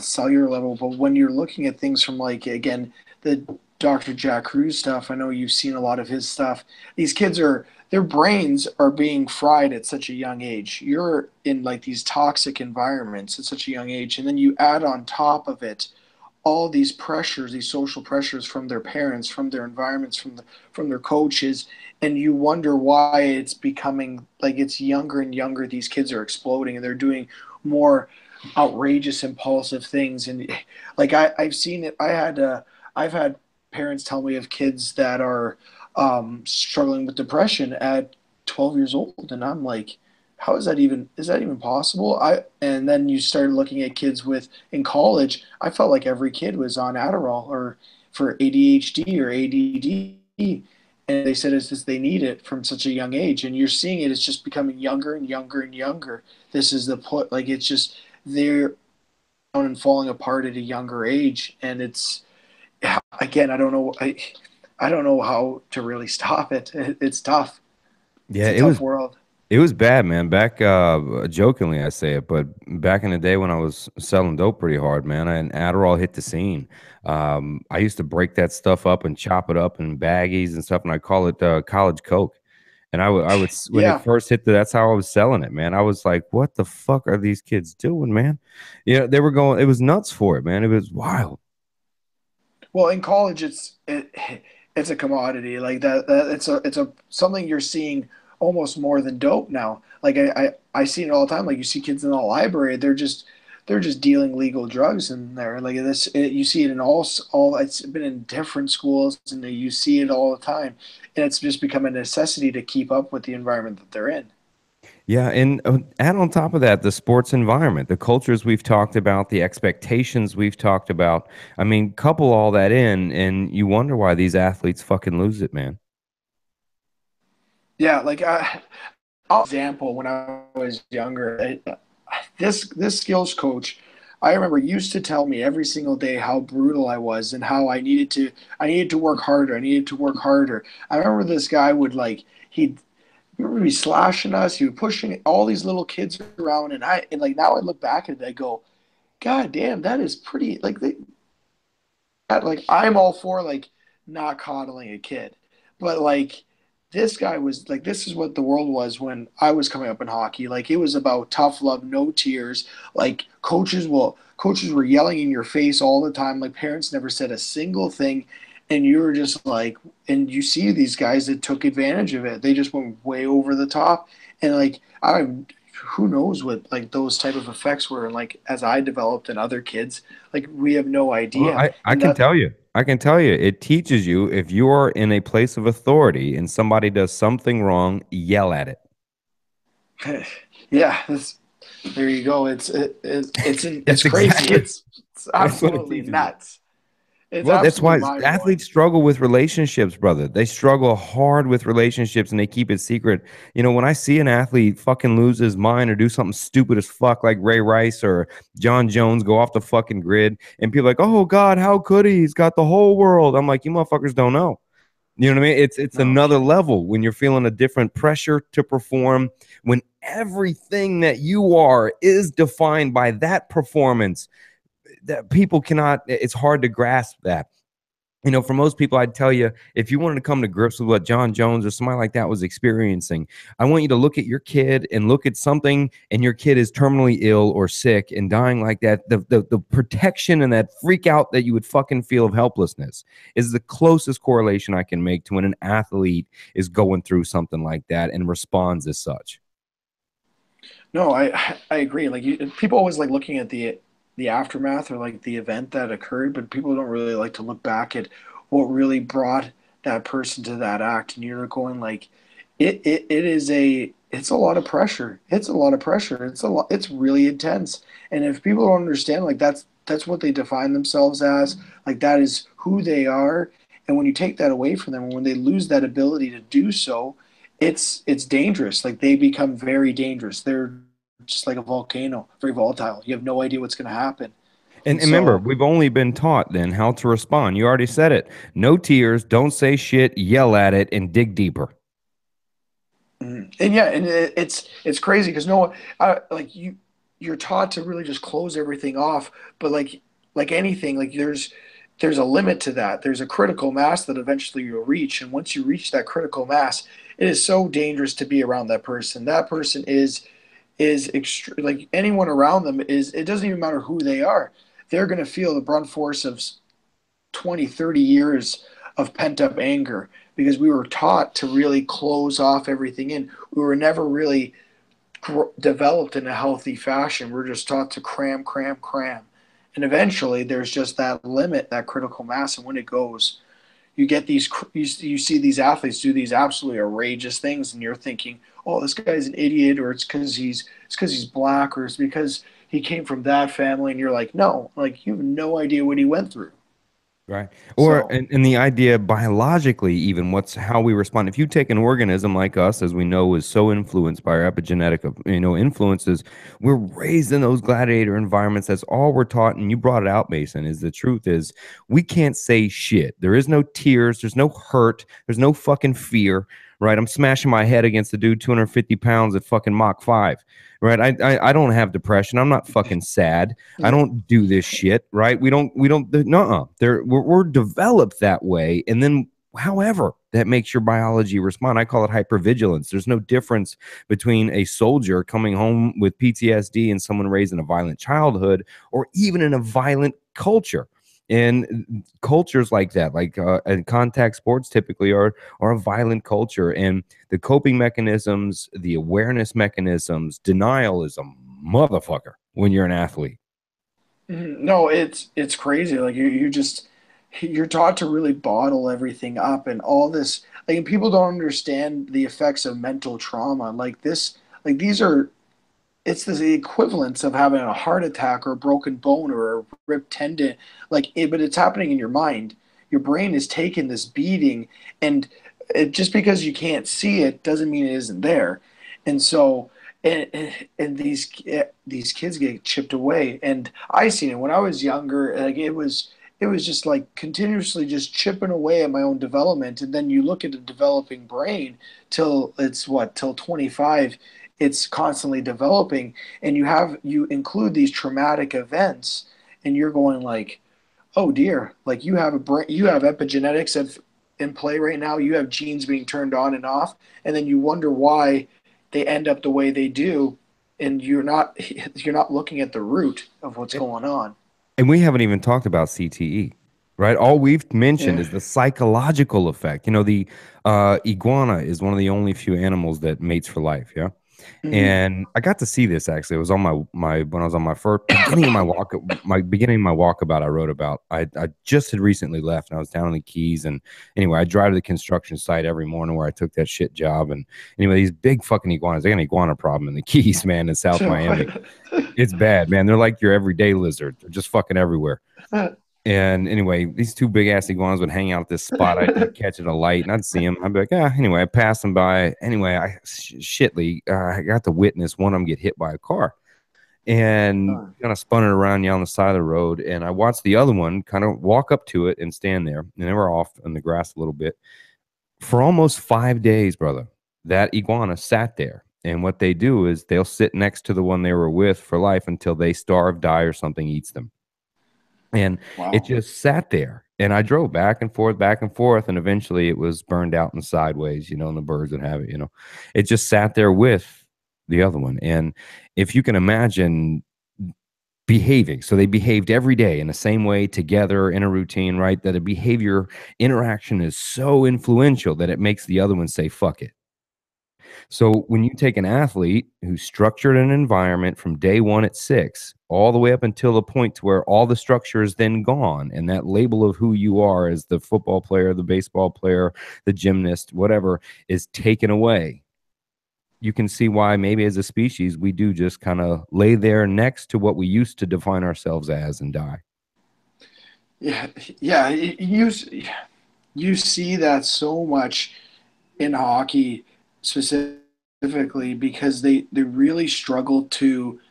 S2: cellular level, but when you're looking at things from like again the Dr. Jack Cruz stuff, I know you've seen a lot of his stuff. These kids are their brains are being fried at such a young age. You're in like these toxic environments at such a young age, and then you add on top of it all these pressures, these social pressures from their parents, from their environments, from their coaches, and you wonder why it's becoming like it's younger and younger. These kids are exploding and they're doing more outrageous, impulsive things. And like I've seen it. I've had parents tell me of kids that are struggling with depression at 12 years old, and I'm like, how is that even possible? I and then you start looking at kids with in college. I felt like every kid was on Adderall or for ADHD or ADD, and they said it's just they need it from such a young age. And you're seeing it; it's just becoming younger and younger and younger. This is the point. Like it's just they're down and falling apart at a younger age, and it's again, I don't know. I don't know how to really stop it. It's tough. It's
S1: Yeah,
S2: a
S1: it
S2: tough
S1: was
S2: world.
S1: it was bad, man. Back jokingly I say it, but back in the day when I was selling dope pretty hard, man, and Adderall hit the scene. I used to break that stuff up and chop it up in baggies and stuff, and I call it college coke. And when it
S2: Yeah.
S1: first hit, that's how I was selling it, man. I was like, "What the fuck are these kids doing, man?" You know, they were going. It was nuts for it, man. It was wild.
S2: Well, in college, it's a commodity like that. It's a something you're seeing almost more than dope now. Like I see it all the time. Like you see kids in the library, they're just dealing legal drugs in there. Like you see it in all. It's been in different schools, and you see it all the time, and it's just become a necessity to keep up with the environment that they're in.
S1: Yeah, and add on top of that the sports environment, the cultures we've talked about, the expectations we've talked about. I mean, couple all that in, and you wonder why these athletes fucking lose it, man.
S2: Yeah, like example when I was younger. This skills coach, I remember used to tell me every single day how brutal I was and how I needed to work harder. I needed to work harder. I remember this guy would like he'd be slashing us. He was pushing all these little kids around, and like now I look back at it, I go, God damn, that is pretty like I'm all for like not coddling a kid, but like this guy was like this is what the world was when I was coming up in hockey. Like it was about tough love, no tears. Like coaches were yelling in your face all the time. Like parents never said a single thing, and you were just like, and you see these guys that took advantage of it. They just went way over the top, and like I who knows what like those type of effects were and like as I developed and other kids like we have no
S1: Well,
S2: idea
S1: I
S2: and
S1: can
S2: that
S1: tell you. I can tell you. It teaches you if you are in a place of authority and somebody does something wrong, yell at it.
S2: yeah, there you go. It's
S1: That's
S2: crazy.
S1: exactly
S2: It's
S1: that's what it
S2: absolutely
S1: teaches you.
S2: nuts. It's
S1: Well, that's
S2: absolutely
S1: why
S2: mind blowing.
S1: athletes struggle with relationships, brother. They struggle hard with relationships and they keep it secret. You know, when I see an athlete fucking lose his mind or do something stupid as fuck like Ray Rice or John Jones go off the fucking grid and people are like, "Oh God, how could he? He's got the whole world." I'm like, "You motherfuckers don't know." You know what I mean? It's
S2: No
S1: another
S2: kidding.
S1: level when you're feeling a different pressure to perform, when everything that you are is defined by that performance. That people cannot, it's hard to grasp that. You know, for most people, I'd tell you if you wanted to come to grips with what John Jones or somebody like that was experiencing, I want you to look at your kid and look at something, and your kid is terminally ill or sick and dying like that. The protection and that freak out that you would fucking feel of helplessness is the closest correlation I can make to when an athlete is going through something like that and responds as such.
S2: No, I agree. Like people always like looking at the aftermath or like the event that occurred, but people don't really like to look back at what really brought that person to that act. And you're going like, it is it's a lot of pressure. It's a lot of pressure. It's a lot. It's really intense. And if people don't understand, like that's what they define themselves as. Like that is who they are. And when you take that away from them, when they lose that ability to do so, it's dangerous. Like they become very dangerous. They're just like a volcano, very volatile. You have no idea what's going to happen. And
S1: And remember,
S2: so,
S1: we've only been taught then how to respond. You already said it. No tears, don't say shit, yell at it, and dig deeper.
S2: And yeah, and it's crazy because no, like you're taught to really just close everything off, but like anything, like there's a limit to that. There's a critical mass that eventually you'll reach, and once you reach that critical mass, it is so dangerous to be around that person. That person like anyone around them is. It doesn't even matter who they are. They're going to feel the brunt force of 20, 30 years of pent up anger because we were taught to really close off everything in. We were never really developed in a healthy fashion. We're just taught to cram, cram, cram. And eventually there's just that limit, that critical mass. And when it goes, you get you see these athletes do these absolutely outrageous things. And you're thinking, oh, this guy's an idiot, or it's because he's black, or it's because he came from that family. And you're like, no, like you have no idea what he went through.
S1: Right. Or
S2: So,
S1: and the idea biologically, even what's how we respond. If you take an organism like us, as we know, is so influenced by our epigenetic, influences, we're raised in those gladiator environments. That's all we're taught. And you brought it out, Mason, is the truth is we can't say shit. There is no tears, there's no hurt, there's no fucking fear. Right. I'm smashing my head against the dude 250 pounds at fucking Mach 5. Right. I don't have depression. I'm not fucking sad. I
S2: yeah.
S1: don't do this shit, right? We don't, no, we're developed that way. And then, however, that makes your biology respond. I call it hypervigilance. There's no difference between a soldier coming home with PTSD and someone raised in a violent childhood or even in a violent culture. And cultures like that, and contact sports typically are a violent culture. And the coping mechanisms, the awareness mechanisms, denial is a motherfucker when you're an athlete.
S2: No, it's crazy. Like you're taught to really bottle everything up and all this. Like people don't understand the effects of mental trauma. Like this, like these are it's the equivalence of having a heart attack or a broken bone or a ripped tendon. But it's happening in your mind. Your brain is taking this beating, and just because you can't see it doesn't mean it isn't there. And so, and these kids get chipped away. And I seen it when I was younger. Like it was just like continuously just chipping away at my own development. And then you look at a developing brain till 25, it's constantly developing, and you include these traumatic events, and you're going like, oh dear, like you have a brain, you have epigenetics in play right now, you have genes being turned on and off, and then you wonder why they end up the way they do, and you're not looking at the root of what's going on.
S1: And we haven't even talked about CTE, right? All we've mentioned
S2: Yeah.
S1: is the psychological effect. The iguana is one of the only few animals that mates for life. Yeah.
S2: Hmm.
S1: And I got to see this actually. It was on my when I was on my first beginning of my walkabout. I wrote about. I just had recently left, and I was down in the Keys. And anyway, I drive to the construction site every morning where I took that shit job. And anyway, these big fucking iguanas. They got an iguana problem in the Keys, man, in South Miami. It's bad, man. They're like your everyday lizard. They're just fucking everywhere. And anyway, these two big ass iguanas would hang out at this spot. I'd catch at a light and I'd see them. I'd be like, anyway, I passed them by. Anyway, I got to witness one of them get hit by a car and kind of spun it around on the side of the road. And I watched the other one kind of walk up to it and stand there. And they were off in the grass a little bit for almost 5 days, brother. That iguana sat there. And what they do is they'll sit next to the one they were with for life until they starve, die, or something eats them. And it
S2: Wow.
S1: just sat there. And I drove back and forth, and eventually it was burned out and sideways, and the birds would have it. It just sat there with the other one. And if you can imagine behaving, so they behaved every day in the same way together in a routine, right? That a behavior interaction is so influential that it makes the other one say, fuck it. So when you take an athlete who's structured an environment from day one at 6, all the way up until the point to where all the structure is then gone, and that label of who you are as the football player, the baseball player, the gymnast, whatever, is taken away, you can see why maybe as a species we do just kind of lay there next to what we used to define ourselves as and die.
S2: Yeah, yeah. You see that so much in hockey specifically because they really struggle to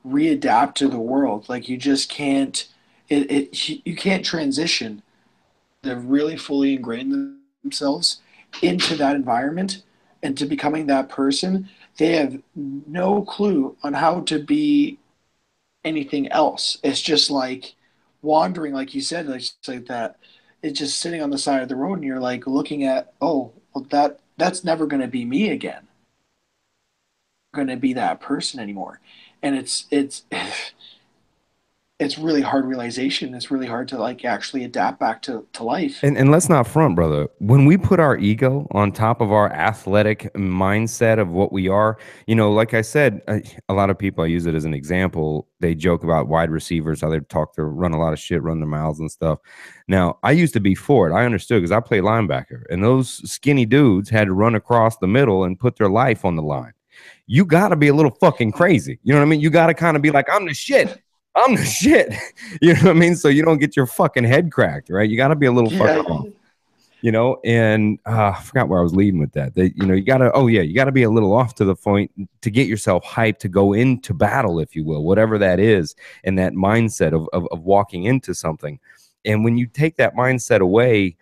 S2: readapt to the world. Like you just can't you can't transition. They're really fully ingrained themselves into that environment, and to becoming that person, they have no clue on how to be anything else. It's just like wandering, like you said, like, just like that. It's just sitting on the side of the road, and you're like looking at, oh, well, that's never going to be me again. Going to be that person anymore, and it's really hard realization. It's really hard to like actually adapt back to life.
S1: And let's not front, brother. When we put our ego on top of our athletic mindset of what we are, like I said, a lot of people, I use it as an example. They joke about wide receivers, how they talk to run a lot of shit, run their mouths and stuff. Now, I used to be for it. I understood because I played linebacker, and those skinny dudes had to run across the middle and put their life on the line. You got to be a little fucking crazy. You know what I mean? You got to kind of be like, I'm the shit. I'm the shit. You know what I mean? So you don't get your fucking head cracked, right? You got to be a little
S2: Yeah,
S1: fucking off, and I forgot where I was leading with that. You got to, oh yeah, you got to be a little off to the point to get yourself hyped to go into battle, if you will, whatever that is, and that mindset of walking into something. And when you take that mindset away,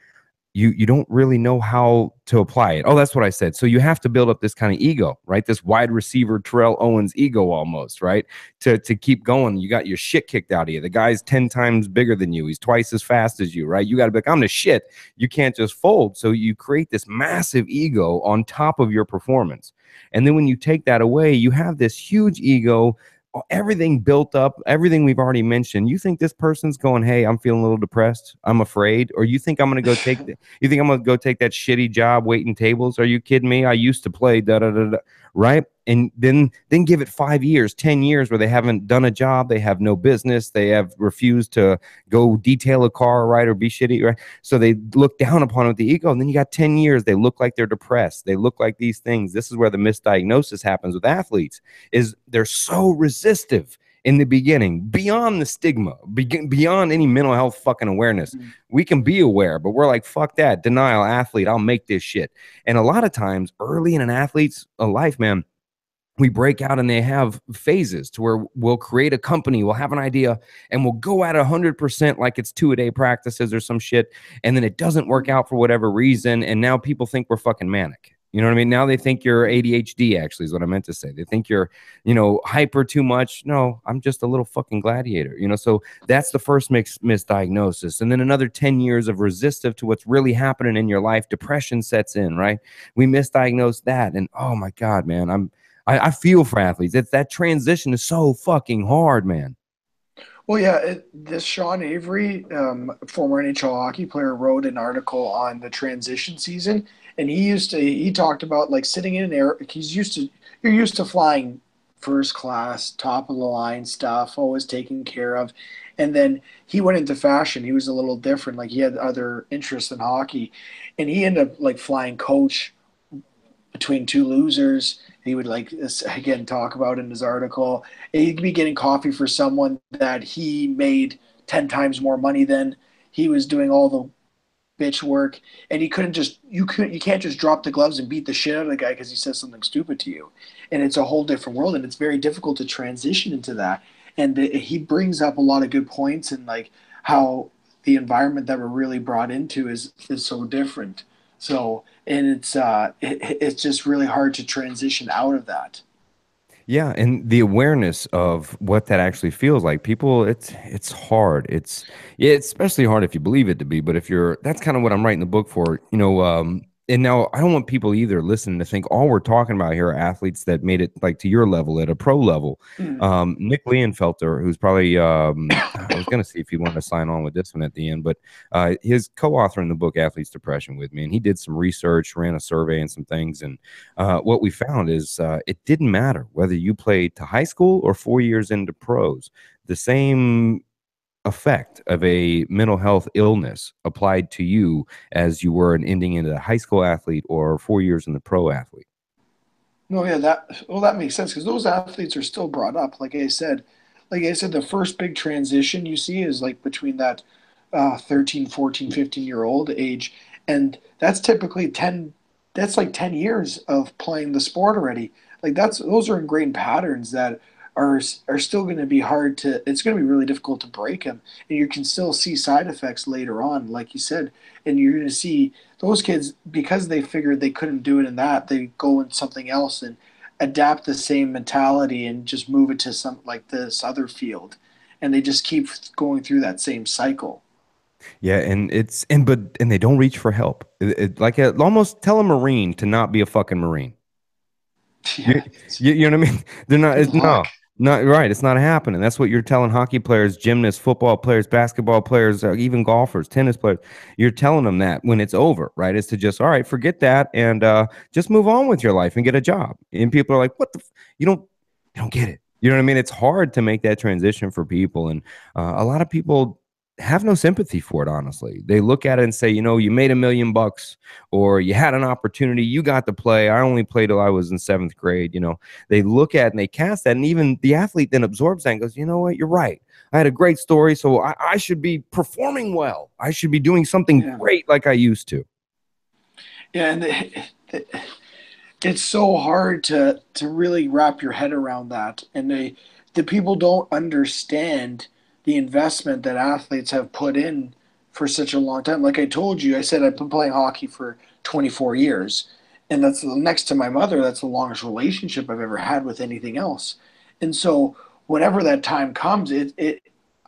S1: you don't really know how to apply it. Oh, that's what I said. So you have to build up this kind of ego, right? This wide receiver Terrell Owens ego almost, right? To keep going. You got your shit kicked out of you. The guy's 10 times bigger than you. He's twice as fast as you, right? You got to be like, I'm the shit. You can't just fold. So you create this massive ego on top of your performance. And then when you take that away, you have this huge ego, everything built up, everything we've already mentioned. You think this person's going, hey, I'm feeling a little depressed, I'm afraid, or you think I'm going to go take you think I'm going to go take that shitty job waiting tables? Are you kidding me? I used to play da da da da, right? And then give it 5 years, 10 years where they haven't done a job, they have no business, they have refused to go detail a car, right, or be shitty, right? So they look down upon it with the ego, and then you got 10 years, they look like they're depressed, they look like these things. This is where the misdiagnosis happens with athletes, is they're so resistive in the beginning, beyond the stigma, beyond any mental health fucking awareness. We can be aware, but we're like, fuck that, denial, athlete, I'll make this shit. And a lot of times early in an athlete's life, man, we break out and they have phases to where we'll create a company, we'll have an idea, and we'll go at 100% like it's 2-a-day practices or some shit. And then it doesn't work out for whatever reason. And now people think we're fucking manic. You know what I mean? Now they think you're ADHD, actually, is what I meant to say. They think you're, hyper too much. No, I'm just a little fucking gladiator, So that's the first misdiagnosis. And then another 10 years of resistive to what's really happening in your life. Depression sets in, right? We misdiagnose that. And oh my God, man, I feel for athletes. That transition is so fucking hard, man.
S2: Well, yeah, this Sean Avery, former NHL hockey player, wrote an article on the transition season, and he talked about like sitting in an air. You're used to flying first class, top of the line stuff, always taken care of, and then he went into fashion. He was a little different. Like he had other interests in hockey, and he ended up like flying coach between two losers. He would like again talk about in his article. He'd be getting coffee for someone that he made 10 times more money than. He was doing all the bitch work, and he couldn't just you can't just drop the gloves and beat the shit out of the guy because he says something stupid to you. And it's a whole different world, and it's very difficult to transition into that. And he brings up a lot of good points, and like how the environment that we're really brought into is so different. So, and it's just really hard to transition out of that.
S1: Yeah, and the awareness of what that actually feels like. People, it's hard. It's especially hard if you believe it to be. But if you're, that's kind of what I'm writing the book for. And now I don't want people either listening to think all we're talking about here are athletes that made it like to your level at a pro level.
S2: Mm.
S1: Nick Leonfelter, who's probably I was going to see if he wanted to sign on with this one at the end, but his co-author in the book Athlete's Depression with me, and he did some research, ran a survey and some things, and what we found is it didn't matter whether you played to high school or 4 years into pros. The same effect of a mental health illness applied to you as you were an ending into a high school athlete or 4 years in the pro athlete.
S2: No, yeah, that makes sense because those athletes are still brought up. Like I said, the first big transition you see is like between that 13, 14, 15-year-old age, and that's typically 10. That's like 10 years of playing the sport already. Like those are ingrained patterns that are still going to be hard to. It's going to be really difficult to break them, and you can still see side effects later on, like you said, and you're going to see those kids, because they figured they couldn't do it in that, they go in something else and adapt the same mentality and just move it to some like this other field, and they just keep going through that same cycle.
S1: Yeah, and they don't reach for help. Almost tell a Marine to not be a fucking Marine. You,
S2: Yeah,
S1: you know what I mean? They're not.
S2: good
S1: It's no,
S2: luck.
S1: not right. It's not happening. That's what you're telling hockey players, gymnasts, football players, basketball players, even golfers, tennis players. You're telling them that when it's over, right? Is to just all right, forget that, and just move on with your life and get a job. And people are like, "What the? You don't get it." You know what I mean? It's hard to make that transition for people, and a lot of people have no sympathy for it. Honestly, they look at it and say, you made $1 million, or you had an opportunity, you got to play. I only played till I was in seventh grade. They look at it and they cast that, and even the athlete then absorbs that and goes, you know what, you're right. I had a great story, so I should be performing well. I should be doing something
S2: Yeah,
S1: great like I used to.
S2: yeah, and it's so hard to really wrap your head around that, and the people don't understand the investment that athletes have put in for such a long time. Like I told you, I said I've been playing hockey for 24 years, and that's next to my mother. That's the longest relationship I've ever had with anything else. And so whenever that time comes,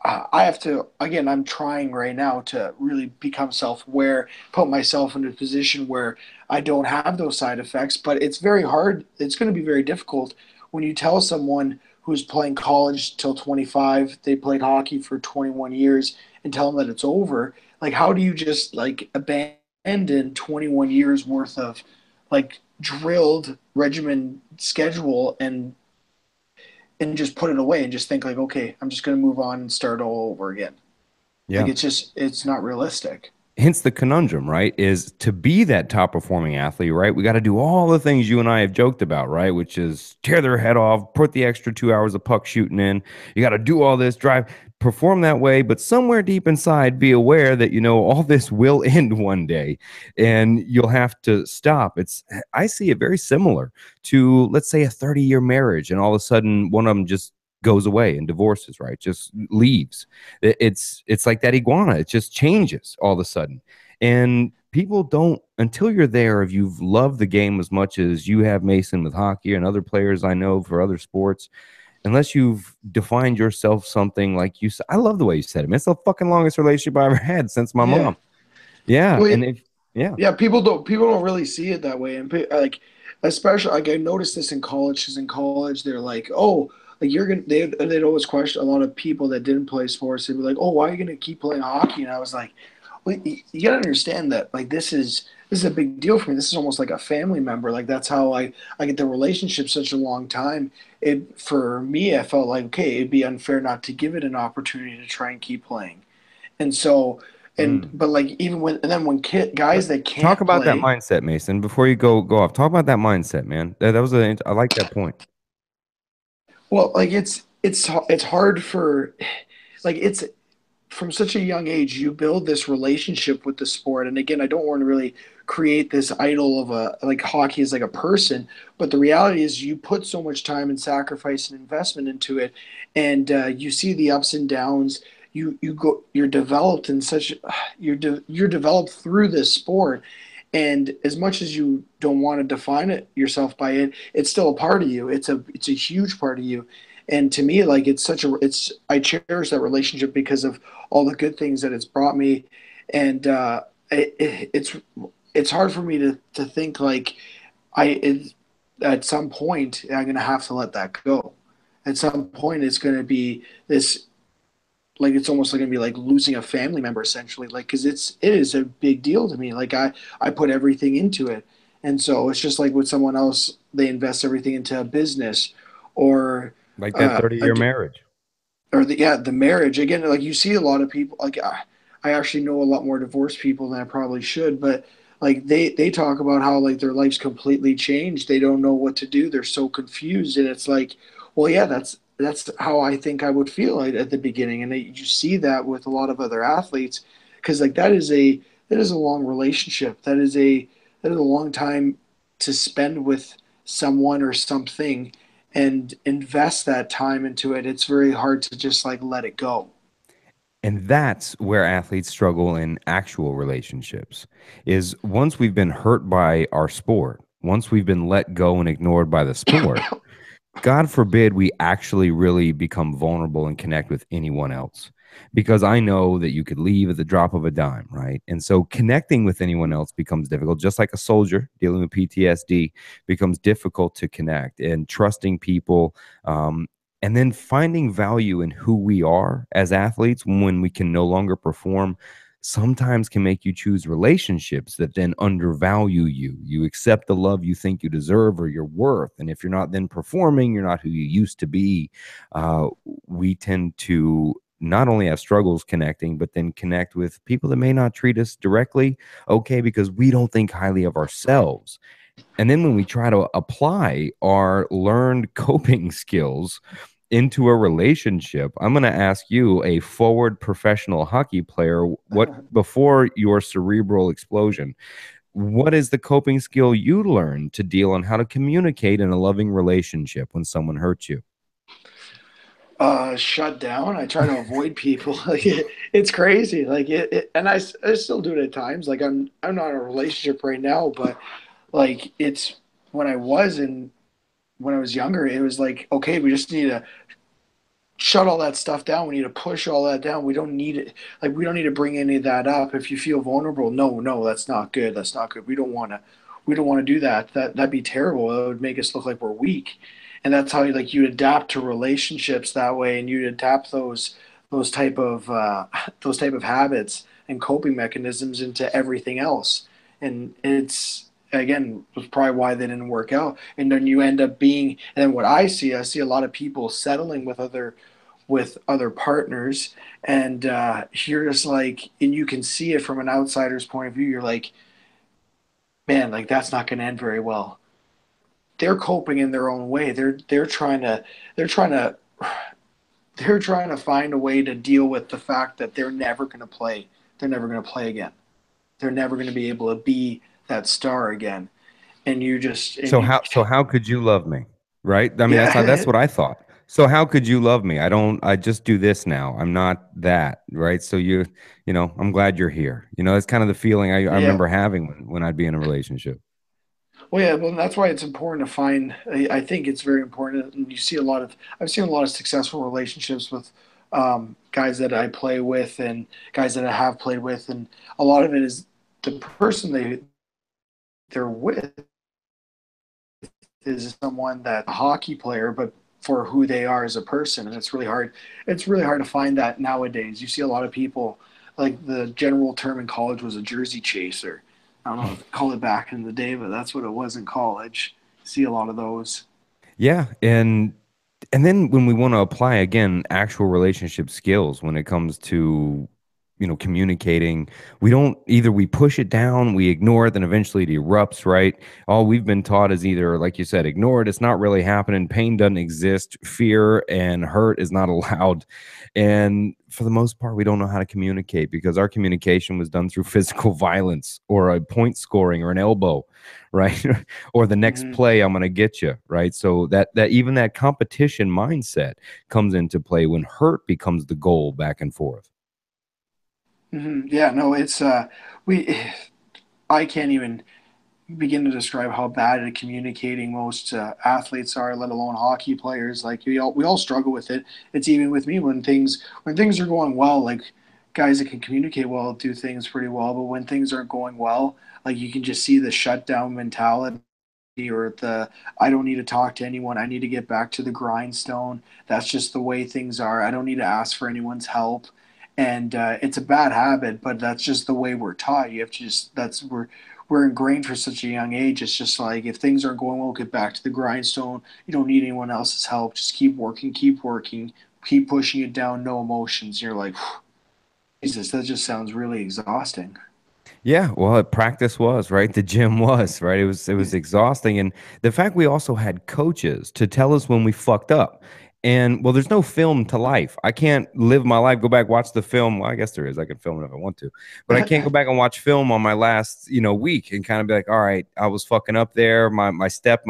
S2: I have to, again, I'm trying right now to really become self-aware, put myself in a position where I don't have those side effects. But it's very hard. It's going to be very difficult when you tell someone who's playing college till 25, they played hockey for 21 years, and tell them that it's over. Like, how do you just like abandon 21 years worth of like drilled regimen schedule and just put it away and just think like, okay, I'm just going to move on and start all over again. Like
S1: Yeah.
S2: it's not realistic.
S1: Hence the conundrum, right? Is to be that top performing athlete, right? We got to do all the things you and I have joked about, right? Which is tear their head off, put the extra 2 hours of puck shooting in. You got to do all this, drive, perform that way, but somewhere deep inside, be aware that all this will end one day, and you'll have to stop. I see it very similar to, let's say, a 30-year marriage, and all of a sudden one of them just goes away and divorces, right? Just leaves. It's like that iguana. It just changes all of a sudden. And people don't, until you're there, if you've loved the game as much as you have, Mason, with hockey and other players I know for other sports, unless you've defined yourself something like you said. I love the way you said it, man. It's the fucking longest relationship I ever had since my
S2: Yeah.
S1: mom. Yeah.
S2: Well,
S1: And if, yeah.
S2: yeah, people don't really see it that way, and like especially like I noticed this in college. Because in college they're like, oh, like you're gonna they'd always question a lot of people that didn't play sports. They'd be like, oh, why are you gonna keep playing hockey? And I was like, well, you gotta understand that like this is a big deal for me. This is almost like a family member. Like that's how I get the relationship such a long time. It for me, I felt like okay, it'd be unfair not to give it an opportunity to try and keep playing. And so
S1: Mm.
S2: but like even when and then when guys that
S1: Talk
S2: can't
S1: about that
S2: play.
S1: mindset, Mason, before you go off. Talk about that mindset, man. I like that point.
S2: Well, like it's hard for like it's from such a young age you build this relationship with the sport. And again, I don't want to really create this idol of a like hockey is like a person, but the reality is you put so much time and sacrifice and investment into it, and you see the ups and downs. You're developed in such you're developed through this sport, and as much as you don't want to define it yourself by it, it's still a part of you. It's a huge part of you. And to me, like it's I cherish that relationship because of all the good things that it's brought me. And it's hard for me to think like at some point I'm gonna have to let that go. At some point, it's gonna be this like it's almost like gonna be like losing a family member essentially, like because it is a big deal to me. Like I put everything into it, and so it's just like with someone else, they invest everything into a business or
S1: Like that
S2: uh,
S1: 30-year
S2: a,
S1: marriage.
S2: or the marriage again. Like you see a lot of people like I actually know a lot more divorced people than I probably should, but like they talk about how like their life's completely changed. They don't know what to do. They're so confused, and it's like, well, yeah, that's how I think I would feel at the beginning, and you see that with a lot of other athletes because like that is a long relationship. That is a long time to spend with someone or something and invest that time into it. It's very hard to just like let it go.
S1: And that's where athletes struggle in actual relationships is once we've been hurt by our sport, once we've been let go and ignored by the sport, God forbid we actually really become vulnerable and connect with anyone else. Because I know that you could leave at the drop of a dime, right? And so connecting with anyone else becomes difficult, just like a soldier dealing with PTSD becomes difficult to connect and trusting people. And then finding value in who we are as athletes when we can no longer perform sometimes can make you choose relationships that then undervalue you. You accept the love you think you deserve or your worth. And if you're not then performing, you're not who you used to be. We tend to not only have struggles connecting, but then connect with people that may not treat us directly okay because we don't think highly of ourselves. And then when we try to apply our learned coping skills into a relationship, I'm going to ask you, a forward professional hockey player, what before your cerebral explosion, what is the coping skill you learned to deal on how to communicate in a loving relationship when someone hurts you?
S2: Shut down. I try to avoid people. Like it's crazy. Like and I still do it at times. Like I'm not in a relationship right now, but like it's when I was in when I was younger, it was like, okay, we just need to shut all that stuff down. We need to push all that down. We don't need it. Like we don't need to bring any of that up. If you feel vulnerable, no, that's not good. That's not good. We don't want to do that. That'd be terrible. It would make us look like we're weak. And that's how you adapt to relationships that way, and you adapt those type of those type of habits and coping mechanisms into everything else. And it's again was probably why they didn't work out. And then you end up being, and then what I see a lot of people settling with other partners, and you're just like, and you can see it from an outsider's point of view. You're like, man, like that's not going to end very well. They're coping in their own way. They're trying to they're trying to find a way to deal with the fact that they're never going to play. They're never going to play again. They're never going to be able to be that star again. And you just and you
S1: So how could you love me? Right? I mean, that's
S2: yeah
S1: what I thought. So how could you love me? I just do this now. I'm not that, right? So I'm glad you're here. That's kind of the feeling I
S2: yeah.
S1: remember having when I'd be in a relationship.
S2: Well, yeah, well, that's why it's important to find. I think it's very important, and you see a lot of. I've seen a lot of successful relationships with guys that I play with and guys that I have played with, and a lot of it is the person they're with is someone that a hockey player, but for who they are as a person, and it's really hard. It's really hard to find that nowadays. You see a lot of people, like the general term in college was a jersey chaser. I don't know if they call it back in the day, but that's what it was in college. See a lot of those.
S1: Yeah, and then when we want to apply again actual relationship skills when it comes to communicating, we don't, either we push it down, we ignore it, then eventually it erupts, right? All we've been taught is either, like you said, ignore it, it's not really happening, pain doesn't exist, fear and hurt is not allowed. And for the most part, we don't know how to communicate because our communication was done through physical violence or a point scoring or an elbow, right? Or the next
S2: Mm-hmm.
S1: play, I'm going to get you, right? So that even that competition mindset comes into play when hurt becomes the goal back and forth.
S2: Mm-hmm. Yeah, no, it's we. I can't even begin to describe how bad at communicating most athletes are, let alone hockey players. Like we all struggle with it. It's even with me when things are going well. Like guys that can communicate well do things pretty well, but when things aren't going well, like you can just see the shutdown mentality or the I don't need to talk to anyone. I need to get back to the grindstone. That's just the way things are. I don't need to ask for anyone's help. And it's a bad habit, but that's just the way we're taught. You have to just that's we're ingrained for such a young age. It's just like if things aren't going well, get back to the grindstone. You don't need anyone else's help. Just keep working, keep pushing it down. No emotions. You're like, Jesus, that just sounds really exhausting.
S1: Yeah, well, practice was, right? The gym was, right? It was exhausting. And the fact we also had coaches to tell us when we fucked up. And well, there's no film to life. I can't live my life, go back, watch the film. Well, I guess there is. I can film it if I want to, but I can't go back and watch film on my last, week and kind of be like, all right, I was fucking up there. My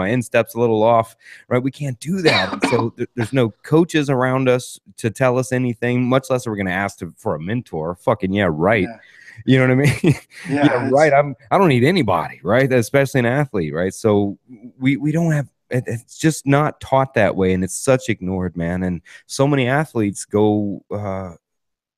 S1: instep's a little off, right? We can't do that. And so there's no coaches around us to tell us anything, much less we're going to ask for a mentor. Fucking yeah, right.
S2: Yeah.
S1: You know what I mean? Yeah,
S2: Yeah,
S1: right. I don't need anybody, right? Especially an athlete, right? So we don't have it's just not taught that way, and it's such ignored, man. And so many athletes go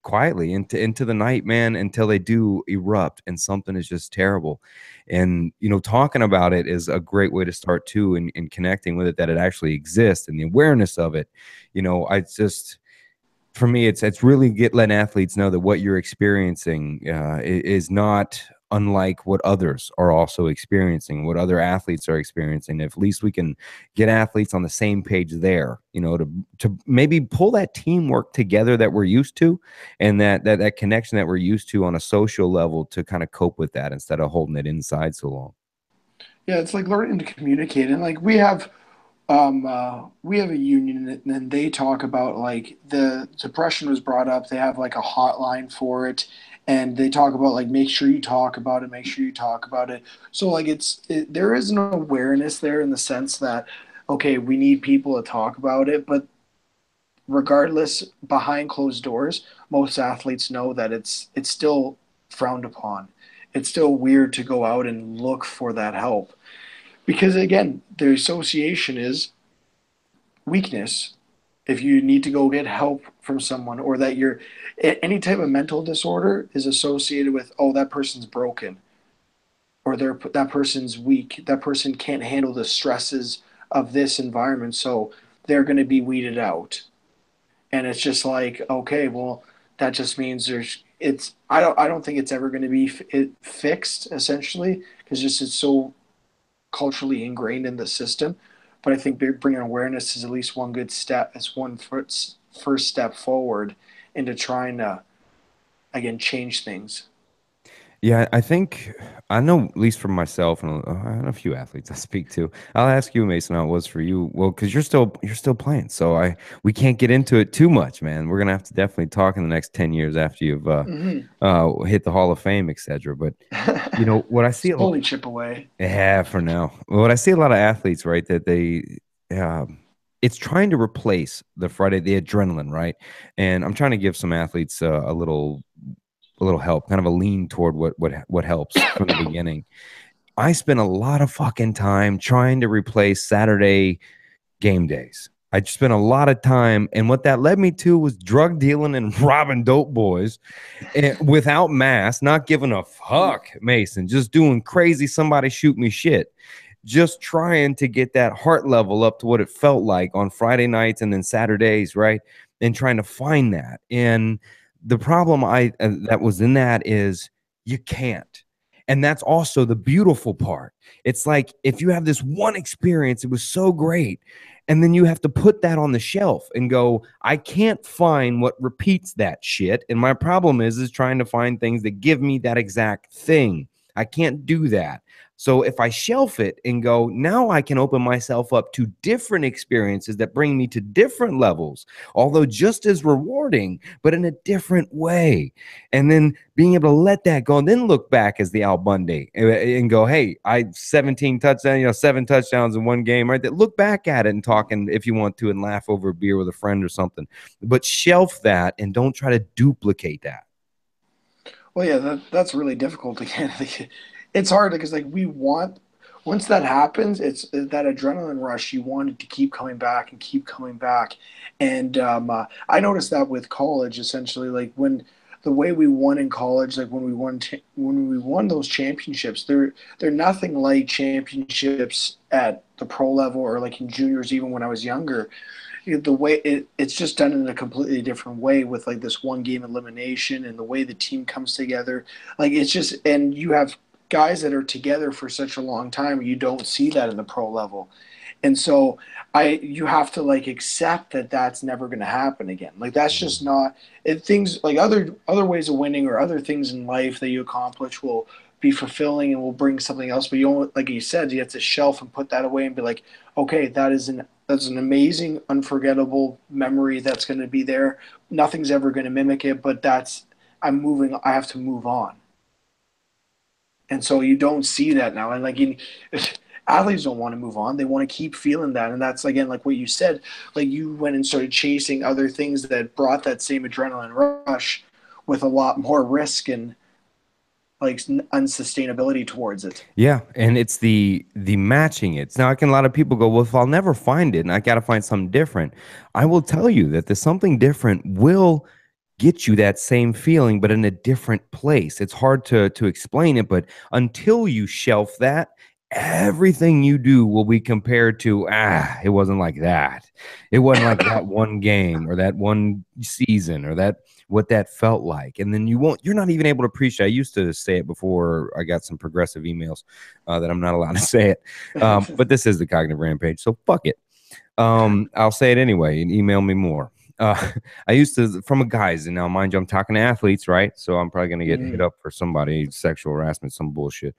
S1: quietly into the night, man, until they do erupt, and something is just terrible. And talking about it is a great way to start too, and connecting with it, that it actually exists and the awareness of it. I just for me, it's really letting athletes know that what you're experiencing is not unlike what others are also experiencing, what other athletes are experiencing. If at least we can get athletes on the same page there, to maybe pull that teamwork together that we're used to, and that connection that we're used to on a social level, to kind of cope with that instead of holding it inside so long.
S2: yeah, it's like learning to communicate. And like we have a union, and they talk about like the depression was brought up. They have like a hotline for it, and they talk about like make sure you talk about it, make sure you talk about it. So like there is an awareness there in the sense that okay, we need people to talk about it, but regardless, behind closed doors, most athletes know that it's still frowned upon. It's still weird to go out and look for that help because again, the association is weakness. If you need to go get help from someone, or that you're any type of mental disorder is associated with, oh, that person's broken, or that person's weak, that person can't handle the stresses of this environment, so they're going to be weeded out. And it's just like, okay, well, that just means I don't think it's ever going to be fixed, essentially, because just it's so culturally ingrained in the system. But I think bringing awareness is at least one good step. It's one first step forward into trying to again change things.
S1: Yeah, I think I know, at least for myself and a few athletes I speak to. I'll ask you, Mason, how it was for you. Well, because you're still playing, so we can't get into it too much, man. We're gonna have to definitely talk in the next 10 years after you've
S2: Mm-hmm.
S1: hit the Hall of Fame, etc. But what I see,
S2: Slowly chip away.
S1: yeah, for now, what I see a lot of athletes, right, that um, it's trying to replace the adrenaline, right? And I'm trying to give some athletes a little help, kind of a lean toward what helps from the beginning. I spent a lot of fucking time trying to replace Saturday game days. I just spent a lot of time, and what that led me to was drug dealing and robbing dope boys, and without mask, not giving a fuck, Mason, just doing crazy. Somebody shoot me shit. Just trying to get that heart level up to what it felt like on Friday nights and then Saturdays, right? And trying to find that. And the problem that was in that is you can't. And that's also the beautiful part. It's like if you have this one experience, it was so great. And then you have to put that on the shelf and go, I can't find what repeats that shit. And my problem is trying to find things that give me that exact thing. I can't do that. So if I shelf it and go, now I can open myself up to different experiences that bring me to different levels, although just as rewarding, but in a different way. And then being able to let that go and then look back as the Al Bundy and go, hey, I 17 touchdowns, 7 touchdowns in one game, right? That look back at it and talking if you want to and laugh over a beer with a friend or something. But shelf that and don't try to duplicate that.
S2: Well, yeah, that's really difficult again. It's hard because like once that happens, it's that adrenaline rush. You want it to keep coming back and keep coming back, and I noticed that with college, essentially, like when the way we won in college, like when we won those championships, they're nothing like championships at the pro level or like in juniors, even when I was younger. The way it's just done in a completely different way with like this one game elimination and the way the team comes together, like it's just, and you have guys that are together for such a long time, you don't see that in the pro level. And so you have to like accept that that's never going to happen again. Like that's just not things like other ways of winning or other things in life that you accomplish will be fulfilling and will bring something else. But you don't, like you said, you have to shelf and put that away and be like, okay, that is an that's an amazing, unforgettable memory that's going to be there. Nothing's ever going to mimic it, but that's I'm moving. I have to move on, and so you don't see that now. And like athletes don't want to move on; they want to keep feeling that. And that's again like what you said. Like you went and started chasing other things that brought that same adrenaline rush with a lot more risk and like unsustainability towards it.
S1: Yeah, and it's the matching it. Now, I can a lot of people go, well, if I'll never find it and I got to find something different, I will tell you that the something different will get you that same feeling, but in a different place. It's hard to explain it, but until you shelf that, everything you do will be compared to, it wasn't like that. It wasn't like that one game or that one season or that what that felt like. And then you're not even able to appreciate. I used to say it before I got some progressive emails that I'm not allowed to say it. But this is the Cognitive Rampage, so fuck it. I'll say it anyway and email me more. Uh, I used to from a guys, and now mind you, I'm talking to athletes, right? So I'm probably gonna get hit up for somebody sexual harassment, some bullshit.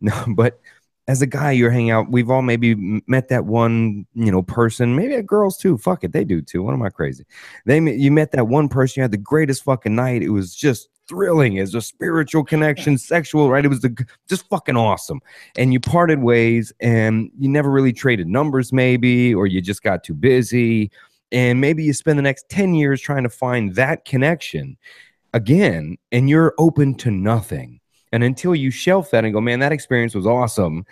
S1: No, but as a guy, you're hanging out. We've all maybe met that one, person. Maybe girls too. Fuck it, they do too. What am I crazy? You met that one person. You had the greatest fucking night. It was just thrilling. It was a spiritual connection, sexual, right? It was just fucking awesome. And you parted ways, and you never really traded numbers, maybe, or you just got too busy. And maybe you spend the next 10 years trying to find that connection again, and you're open to nothing. And until you shelf that and go, man, that experience was awesome,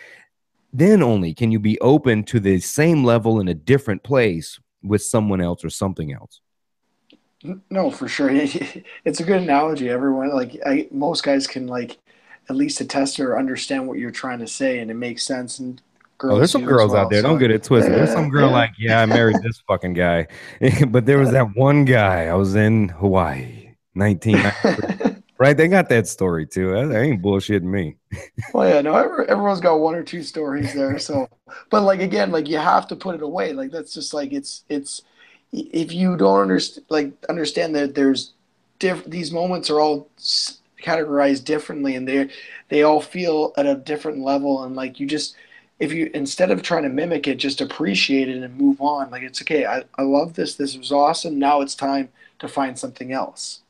S1: then only can you be open to the same level in a different place with someone else or something else.
S2: No, for sure. It's a good analogy. Everyone, most guys can like at least attest or understand what you're trying to say, and it makes sense. And
S1: Oh, there's
S2: girls
S1: some
S2: do as
S1: girls out
S2: well.
S1: there. Don't
S2: So
S1: get it twisted. There's
S2: yeah,
S1: some girl
S2: yeah,
S1: like, yeah, I married this fucking guy. But there was that one guy. I was in Hawaii, 1993. Right? They got that story too. That ain't bullshitting me.
S2: well, yeah. No, everyone's got one or two stories there. So, but like again, like you have to put it away. Like that's just like it's if you don't understand that there's these moments are all categorized differently, and they all feel at a different level, and like you just if you instead of trying to mimic it, just appreciate it and move on. Like it's okay. I love this. This was awesome. Now it's time to find something else.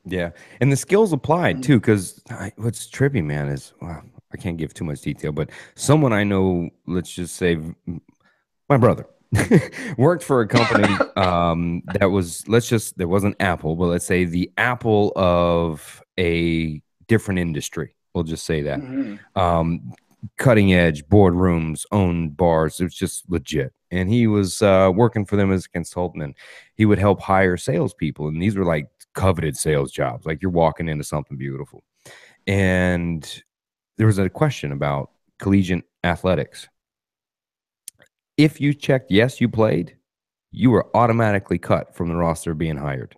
S1: Yeah. And the skills applied
S2: Mm-hmm.
S1: too, because what's trippy, man, is wow, I can't give too much detail, but someone I know, let's just say my brother, worked for a company that was, there wasn't Apple, but let's say the Apple of a different industry. We'll just say that.
S2: Mm-hmm.
S1: Um, Cutting edge boardrooms, owned bars. It was just legit. And he was working for them as a consultant. And he would help hire salespeople. And these were like coveted sales jobs. Like you're walking into something beautiful. And there was a question about collegiate athletics. If you checked yes, you played, you were automatically cut from the roster being hired.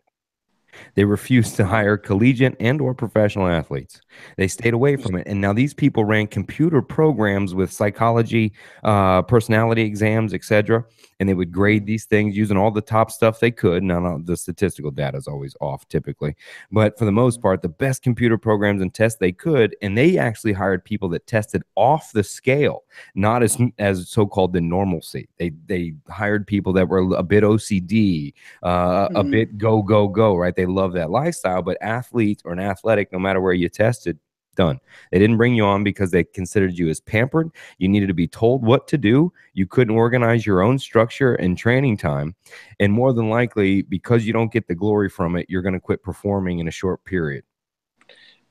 S1: They refused to
S2: Wow.
S1: hire collegiate and or professional athletes. They stayed away from it. And now these people ran computer programs with psychology, personality exams, etc. And they would grade these things using all the top stuff they could. Now, the statistical data is always off typically, but for the most part, the best computer programs and tests they could. And they actually hired people that tested off the scale, not as so-called the normalcy. They hired people that were a bit OCD, a
S2: Mm-hmm.
S1: bit go, go, go, right? They love that lifestyle, but athletes or an athletic, no matter where you tested, done. They didn't bring you on because they considered you as pampered. You needed to be told what to do. You couldn't organize your own structure and training time. And more than likely, because you don't get the glory from it, you're going to quit performing in a short period.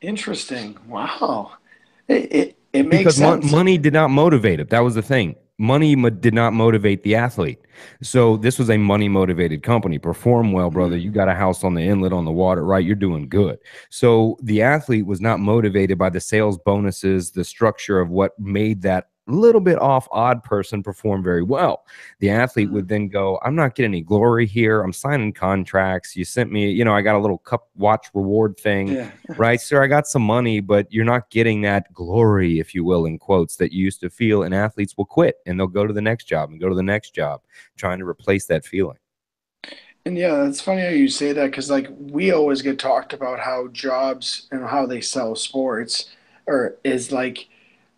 S2: Interesting. Wow. It makes
S1: Because
S2: sense.
S1: money did not motivate it. That was the thing. Money did not motivate the athlete. So this was a money motivated company. Perform well, brother.
S2: Mm-hmm.
S1: You got a house on the inlet on the water, right? You're doing good. So the athlete was not motivated by the sales bonuses, the structure of what made that little bit off odd person perform very well. The athlete
S2: Mm-hmm.
S1: would then go, I'm not getting any glory here. I'm signing contracts. You sent me, I got a little cup watch reward thing,
S2: Yeah.
S1: right, sir? I got some money, but you're not getting that glory, if you will, in quotes, that you used to feel. And athletes will quit and they'll go to the next job and go to the next job, trying to replace that feeling.
S2: And yeah, it's funny how you say that because like we always get talked about how jobs and how they sell sports or is like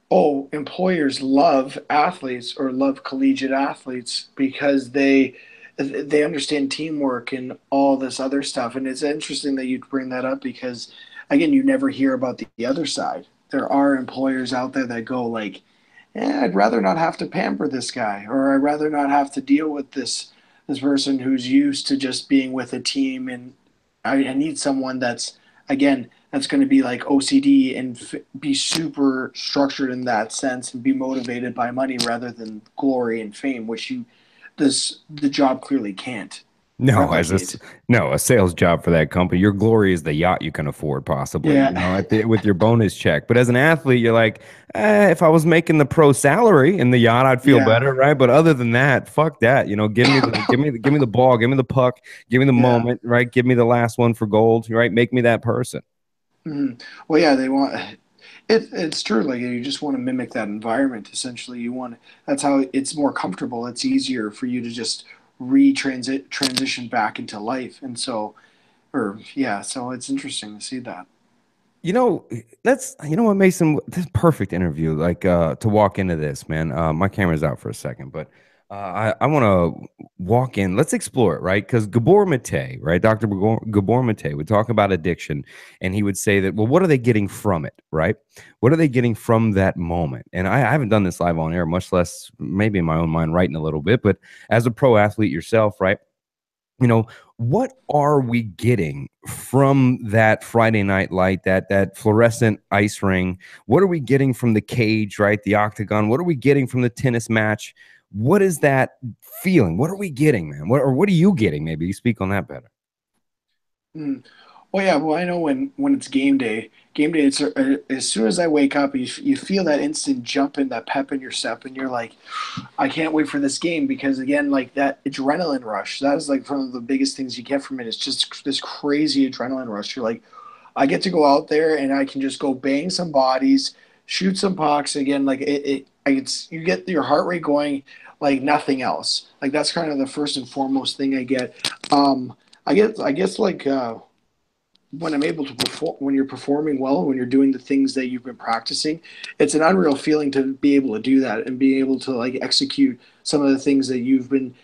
S2: Oh, employers love athletes or love collegiate athletes because they understand teamwork and all this other stuff. And it's interesting that you bring that up because again, you never hear about the other side. There are employers out there that go like, I'd rather not have to pamper this guy, or I'd rather not have to deal with this person who's used to just being with a team, and I need someone that's again that's going to be like OCD and be super structured in that sense and be motivated by money rather than glory and fame, which you this the job clearly can't
S1: No,
S2: replicate.
S1: no, a sales job for that company. Your glory is the yacht you can afford, possibly, you know,
S2: Yeah,
S1: with your bonus check. But as an athlete, you're like, if I was making the pro salary in the yacht, I'd feel
S2: yeah,
S1: better, right? But other than that, fuck that. You know, give me the ball, give me the puck, give me the
S2: yeah.
S1: moment, right? Give me the last one for gold, right? Make me that person.
S2: Mhm. Well, yeah, they want it's true. Like you just want to mimic that environment. Essentially, you want that's how it's more comfortable. It's easier for you to just transition back into life, and so or yeah, so it's interesting to see that.
S1: You know, you know what, Mason, this is perfect interview, like to walk into this, man. My camera's out for a second, but I want to walk in. Let's explore it, right? Because Gabor Mate, right? Gabor Mate would talk about addiction, and he would say that, well, what are they getting from it, right? What are they getting from that moment? And I haven't done this live on air, much less maybe in my own mind writing a little bit, but as a pro athlete yourself, right? You know, what are we getting from that Friday night light, that fluorescent ice ring? What are we getting from the cage, right? The octagon? What are we getting from the tennis match? What is that feeling? What are we getting, man? What are you getting? Maybe you speak on that better.
S2: Mm. Well, yeah. Well, I know when it's game day. Game day. It's as soon as I wake up, you feel that instant jump in, that pep in your step, and you're like, I can't wait for this game because again, like that adrenaline rush. That is like one of the biggest things you get from it. It's just this crazy adrenaline rush. You're like, I get to go out there and I can just go bang some bodies, shoot some pucks. Again, like it's you get your heart rate going like nothing else. Like that's kind of the first and foremost thing I get. I guess like when I'm able to perform, when you're performing well, when you're doing the things that you've been practicing, it's an unreal feeling to be able to do that and be able to like execute some of the things that you've been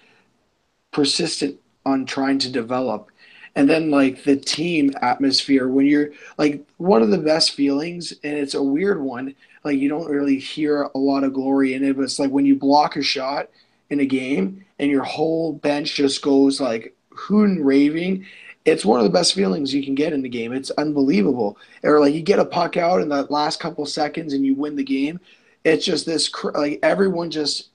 S2: persistent on trying to develop. And then like the team atmosphere when you're like one of the best feelings, and it's a weird one, like you don't really hear a lot of glory in it, but it's like when you block a shot in a game and your whole bench just goes like hooting raving. It's one of the best feelings you can get in the game. It's unbelievable. Or like you get a puck out in that last couple seconds and you win the game. It's just this like everyone just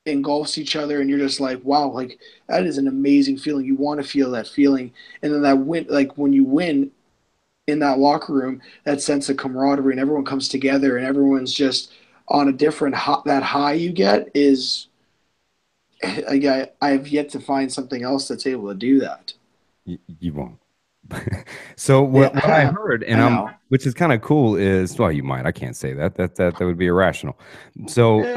S2: engulfs each other and you're just like wow, like that is an amazing feeling. You want to feel that feeling, and then that win, like when you win in that locker room, that sense of camaraderie and everyone comes together and everyone's just on a different that high you get is I have yet to find something else that's able to do that.
S1: You won't. So what I
S2: Yeah.
S1: heard,
S2: I
S1: and
S2: know.
S1: which is kind of cool, is well, you might. I can't say that. That would be irrational. So
S2: Eh.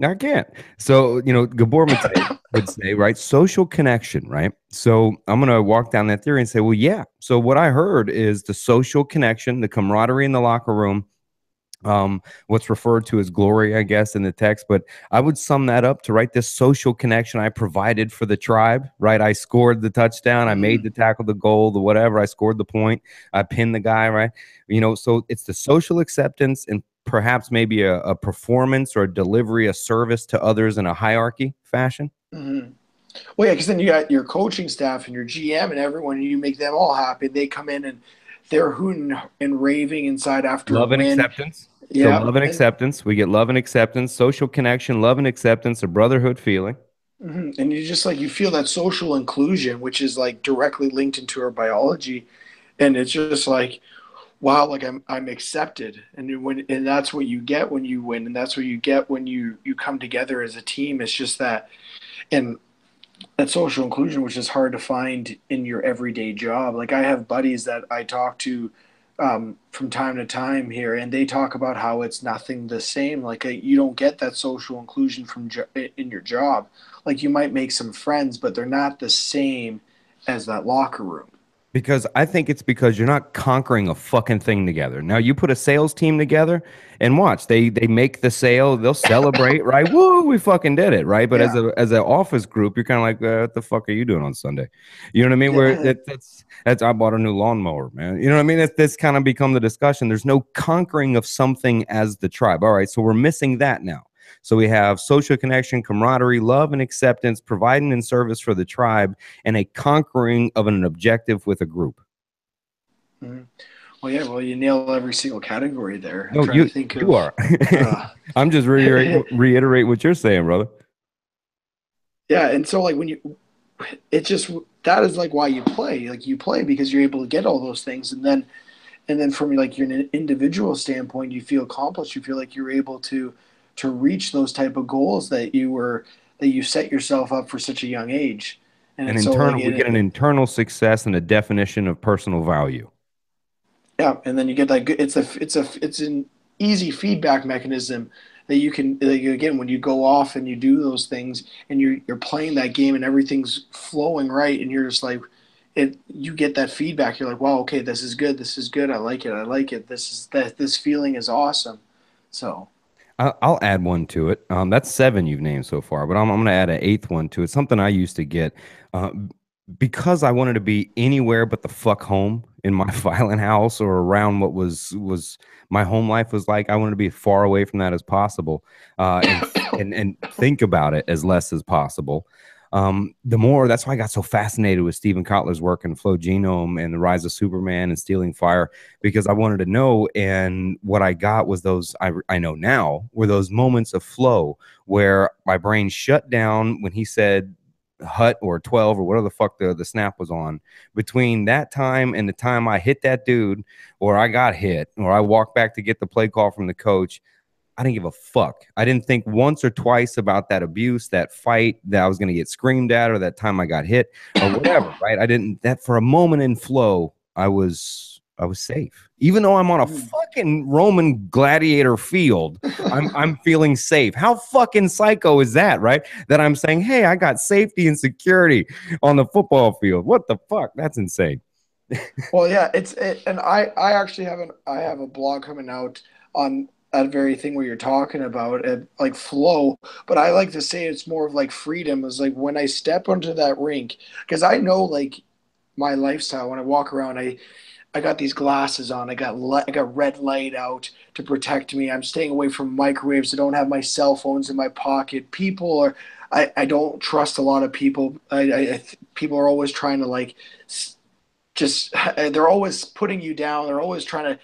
S1: I can't. So you know, Gabor Mate would say, right, social connection, right? So I'm gonna walk down that theory and say, well, yeah. So what I heard is the social connection, the camaraderie in the locker room, what's referred to as glory, I guess, in the text. But I would sum that up to right this social connection I provided for the tribe, right? I scored the touchdown, I made the
S2: Mhm.
S1: tackle, the goal, the whatever, I scored the point, I pinned the guy, right? You know, so it's the social acceptance and perhaps maybe a performance or a delivery, a service to others in a hierarchy fashion.
S2: Mhm. Well, yeah, because then you got your coaching staff and your GM and everyone, and you make them all happy. They come in and they're hooting and raving inside after a
S1: Love and
S2: win.
S1: acceptance. So
S2: Yep.
S1: love and
S2: And
S1: acceptance. We get love and acceptance, social connection, love and acceptance, a brotherhood feeling.
S2: mhm. And you just like you feel that social inclusion, which is like directly linked into our biology, and it's just like wow, like I'm accepted, and that's what you get when you win, and that's what you get when you come together as a team. It's just that, and that social inclusion, which is hard to find in your everyday job. Like I have buddies that I talk to from time to time here, and they talk about how it's nothing the same. Like you don't get that social inclusion in your job. Like you might make some friends, but they're not the same as that locker room.
S1: Because I think it's because you're not conquering a fucking thing together. Now you put a sales team together and watch, they make the sale, they'll celebrate, right? Woo, we fucking did it, right? But
S2: Yeah.
S1: as an office group, you're kind of like, what the fuck are you doing on Sunday? You know what I mean? Where
S2: Yeah.
S1: that's I bought a new lawnmower, man. You know what I mean? That's kind of become the discussion. There's no conquering of something as the tribe. All right, so we're missing that now. So we have social connection, camaraderie, love, and acceptance, providing and service for the tribe, and a conquering of an objective with a group.
S2: Mhm. Well, yeah. Well, you nail every single category there. I'm
S1: No,
S2: trying to
S1: you
S2: think
S1: you
S2: of.
S1: are.
S2: Uh,
S1: I'm just reiterate what you're saying, brother.
S2: yeah, and so like when you, it just that is like why you play. Like you play because you're able to get all those things, and then from like your individual standpoint, you feel accomplished. You feel like you're able to reach those type of goals that you set yourself up for such a young age. And
S1: An
S2: it's so like
S1: internal, we get an internal success and a definition of personal value.
S2: yeah, and then you get that good. It's an easy feedback mechanism that you can like, again when you go off and you do those things and you're playing that game and everything's flowing right and you're just like it. You get that feedback. You're like, wow, okay, this is good. This is good. I like it. I like it. This feeling is awesome. So
S1: I'll add one to it. That's seven you've named so far, but I'm going to add an eighth one to it. Something I used to get uh, because I wanted to be anywhere but the fuck home in my violent house or around what was my home life was like. I wanted to be as far away from that as possible, and think about it as less as possible. The more that's why I got so fascinated with Stephen Kotler's work and Flow Genome and the Rise of Superman and Stealing Fire because I wanted to know. And what I got was those I know now were those moments of flow where my brain shut down when he said hut or 12 or whatever the fuck the snap was on. Between that time and the time I hit that dude or I got hit or I walked back to get the play call from the coach, I didn't give a fuck. I didn't think once or twice about that abuse, that fight that I was going to get screamed at, or that time I got hit, or whatever. Right? I didn't. That for a moment in flow, I was safe. Even though I'm on a fucking Roman gladiator field, I'm feeling safe. How fucking psycho is that, right? That I'm saying, hey, I got safety and security on the football field. What the fuck? That's insane.
S2: well, yeah, and I actually I have a blog coming out on that very thing where you're talking about it, like flow. But I like to say it's more of like freedom. Is like when I step onto that rink because I know like my lifestyle when I walk around. I got these glasses on. I got red light out to protect me. I'm staying away from microwaves. I don't have my cell phones in my pocket. People are. I don't trust a lot of people. People are always trying to like just they're always putting you down. They're always trying to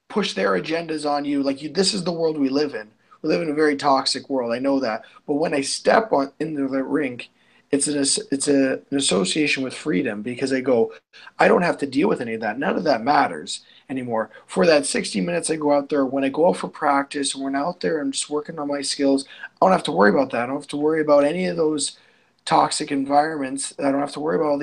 S2: push their agendas on you. Like you, this is the world we live in. We live in a very toxic world. I know that. But when I step on into the rink, an association with freedom because I go, I don't have to deal with any of that. None of that matters anymore. For that 60 minutes I go out there, when I go out for practice, when I'm out there and just working on my skills, I don't have to worry about that. I don't have to worry about any of those toxic environments. I don't have to worry about all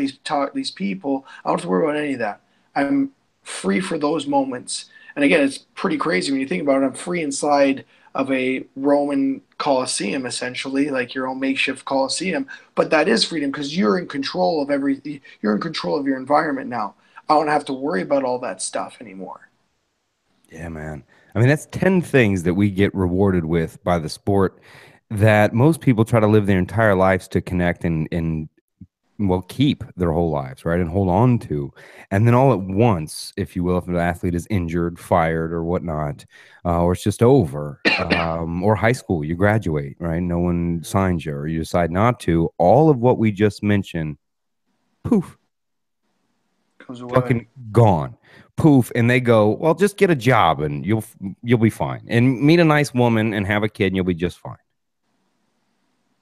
S2: these people. I don't have to worry about any of that. I'm free for those moments. And again, it's pretty crazy when you think about it. I'm free inside of a Roman Colosseum, essentially, like your own makeshift Colosseum. But that is freedom because you're in control of everything. You're in control of your environment now. I don't have to worry about all that stuff anymore.
S1: Yeah, man. I mean, that's 10 things that we get rewarded with by the sport that most people try to live their entire lives to connect and well, keep their whole lives, right? And hold on to. And then all at once, if you will, if an athlete is injured, fired, or whatnot, or it's just over, or high school, you graduate, right? No one signs you, or you decide not to. All of what we just mentioned, poof,
S2: Goes away.
S1: fucking gone. Poof, and they go, well, just get a job and you'll be fine, and meet a nice woman and have a kid, and you'll be just fine.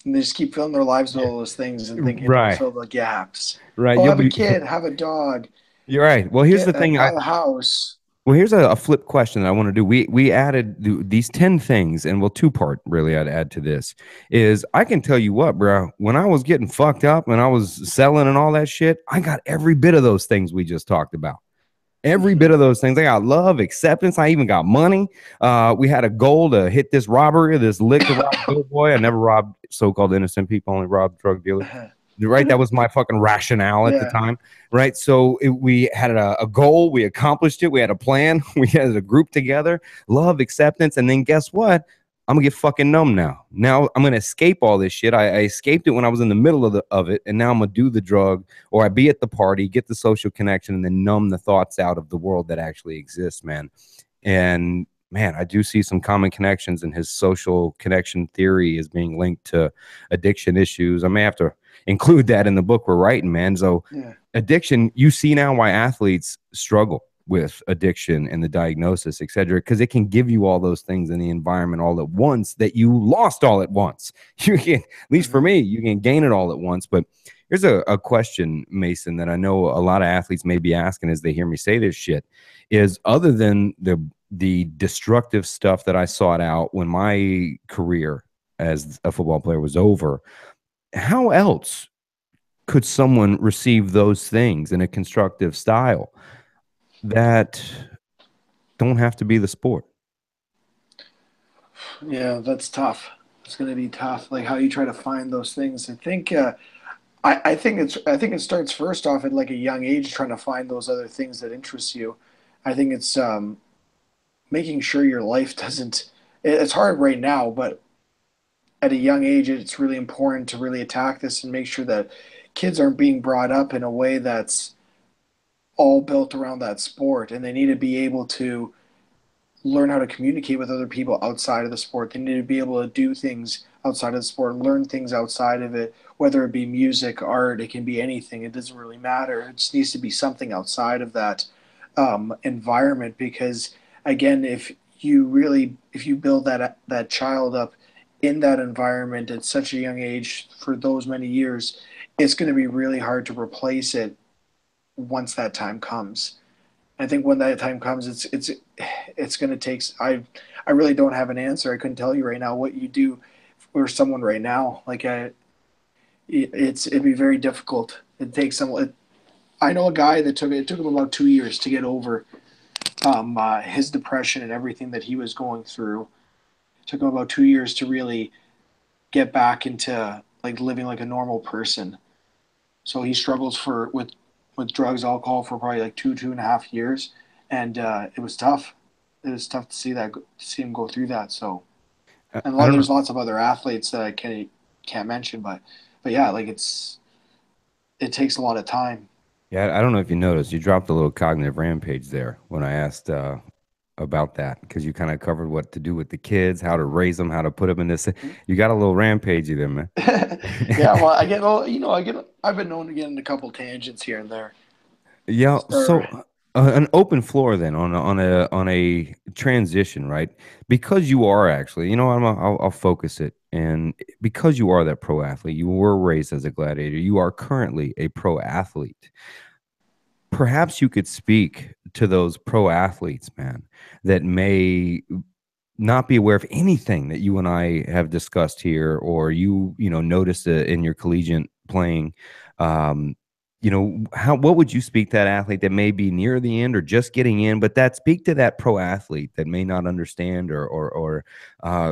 S2: And they just keep filling their lives with all those things and think and don't
S1: Right,
S2: fill the gaps.
S1: right.
S2: Oh,
S1: You'll
S2: have a
S1: be.
S2: kid, have a dog,
S1: You're right. Well, here's the
S2: get
S1: thing.
S2: have a house.
S1: Well, here's a flip question that I want to do. We added these 10 things, and well, two part really I'd add to this is I can tell you what, bro, when I was getting fucked up and I was selling and all that shit, I got every bit of those things we just talked about. Every bit
S2: Mm-hmm.
S1: of those things. I got love, acceptance. I even got money. We had a goal to hit this robbery, this lick to rob Bill Boy. I never robbed so-called innocent people, only robbed drug dealers. right? That was my fucking rationale at the
S2: Yeah.
S1: time, right? So we had a goal, we accomplished it, we had a plan, we had a group together, love, acceptance, and then guess what? I'm gonna get fucking numb now. Now I'm gonna escape all this shit. I escaped it when I was in the middle of it, and now I'm gonna do the drug, or I be at the party, get the social connection, and then numb the thoughts out of the world that actually exists, man. And man, I do see some common connections in his social connection theory as being linked to addiction issues. I may have to include that in the book we're writing, man. So
S2: Yeah.
S1: addiction, you see now why athletes struggle with addiction and the diagnosis, et cetera, because it can give you all those things in the environment all at once that you lost all at once. You can, at least for
S2: Mhm.
S1: me, you can gain it all at once. But here's a question, Mason, that I know a lot of athletes may be asking as they hear me say this shit is, other than the destructive stuff that I sought out when my career as a football player was over, how else could someone receive those things in a constructive style that don't have to be the sport?
S2: Yeah, that's tough. It's going to be tough. Like how you try to find those things. I think I think it starts first off at like a young age, trying to find those other things that interest you. I think it's making sure your life doesn't. It's hard right now, but at a young age, it's really important to really attack this and make sure that kids aren't being brought up in a way that's all built around that sport, and they need to be able to learn how to communicate with other people outside of the sport. They need to be able to do things outside of the sport and learn things outside of it, whether it be music, art, it can be anything. It doesn't really matter. It just needs to be something outside of that environment. Because again, if you build that child up in that environment at such a young age for those many years, it's going to be really hard to replace it once that time comes. I think when that time comes, it's going to take. I really don't have an answer. I couldn't tell you right now what you do for someone right now. Like it'd be very difficult. It takes some. I know a guy that took him about 2 years to get over his depression and everything that he was going through. It took him about 2 years to really get back into like living like a normal person. So he struggles for with drugs, alcohol for probably like 2.5 years, and it was tough. It was tough to see him go through that. So, and
S1: I don't know.
S2: there's lots of other athletes that I can't mention, but yeah, like it takes a lot of time.
S1: Yeah, I don't know if you noticed, you dropped a little cognitive rampage there when I asked about that, because you kind of covered what to do with the kids, how to raise them, how to put them in this. You got a little rampagey there, man.
S2: Yeah, well, I get well, I've been known to get in a couple tangents here and there.
S1: Yeah,
S2: Or
S1: so an open floor then on a transition, right? Because you are actually, I'll focus it, and because you are that pro athlete, you were raised as a gladiator, you are currently a pro athlete. Perhaps you could speak to those pro athletes, man, that may not be aware of anything that you and I have discussed here, or noticed in your collegiate playing. Um, what would you speak to that athlete that may be near the end or just getting in, but that speak to that pro athlete that may not understand or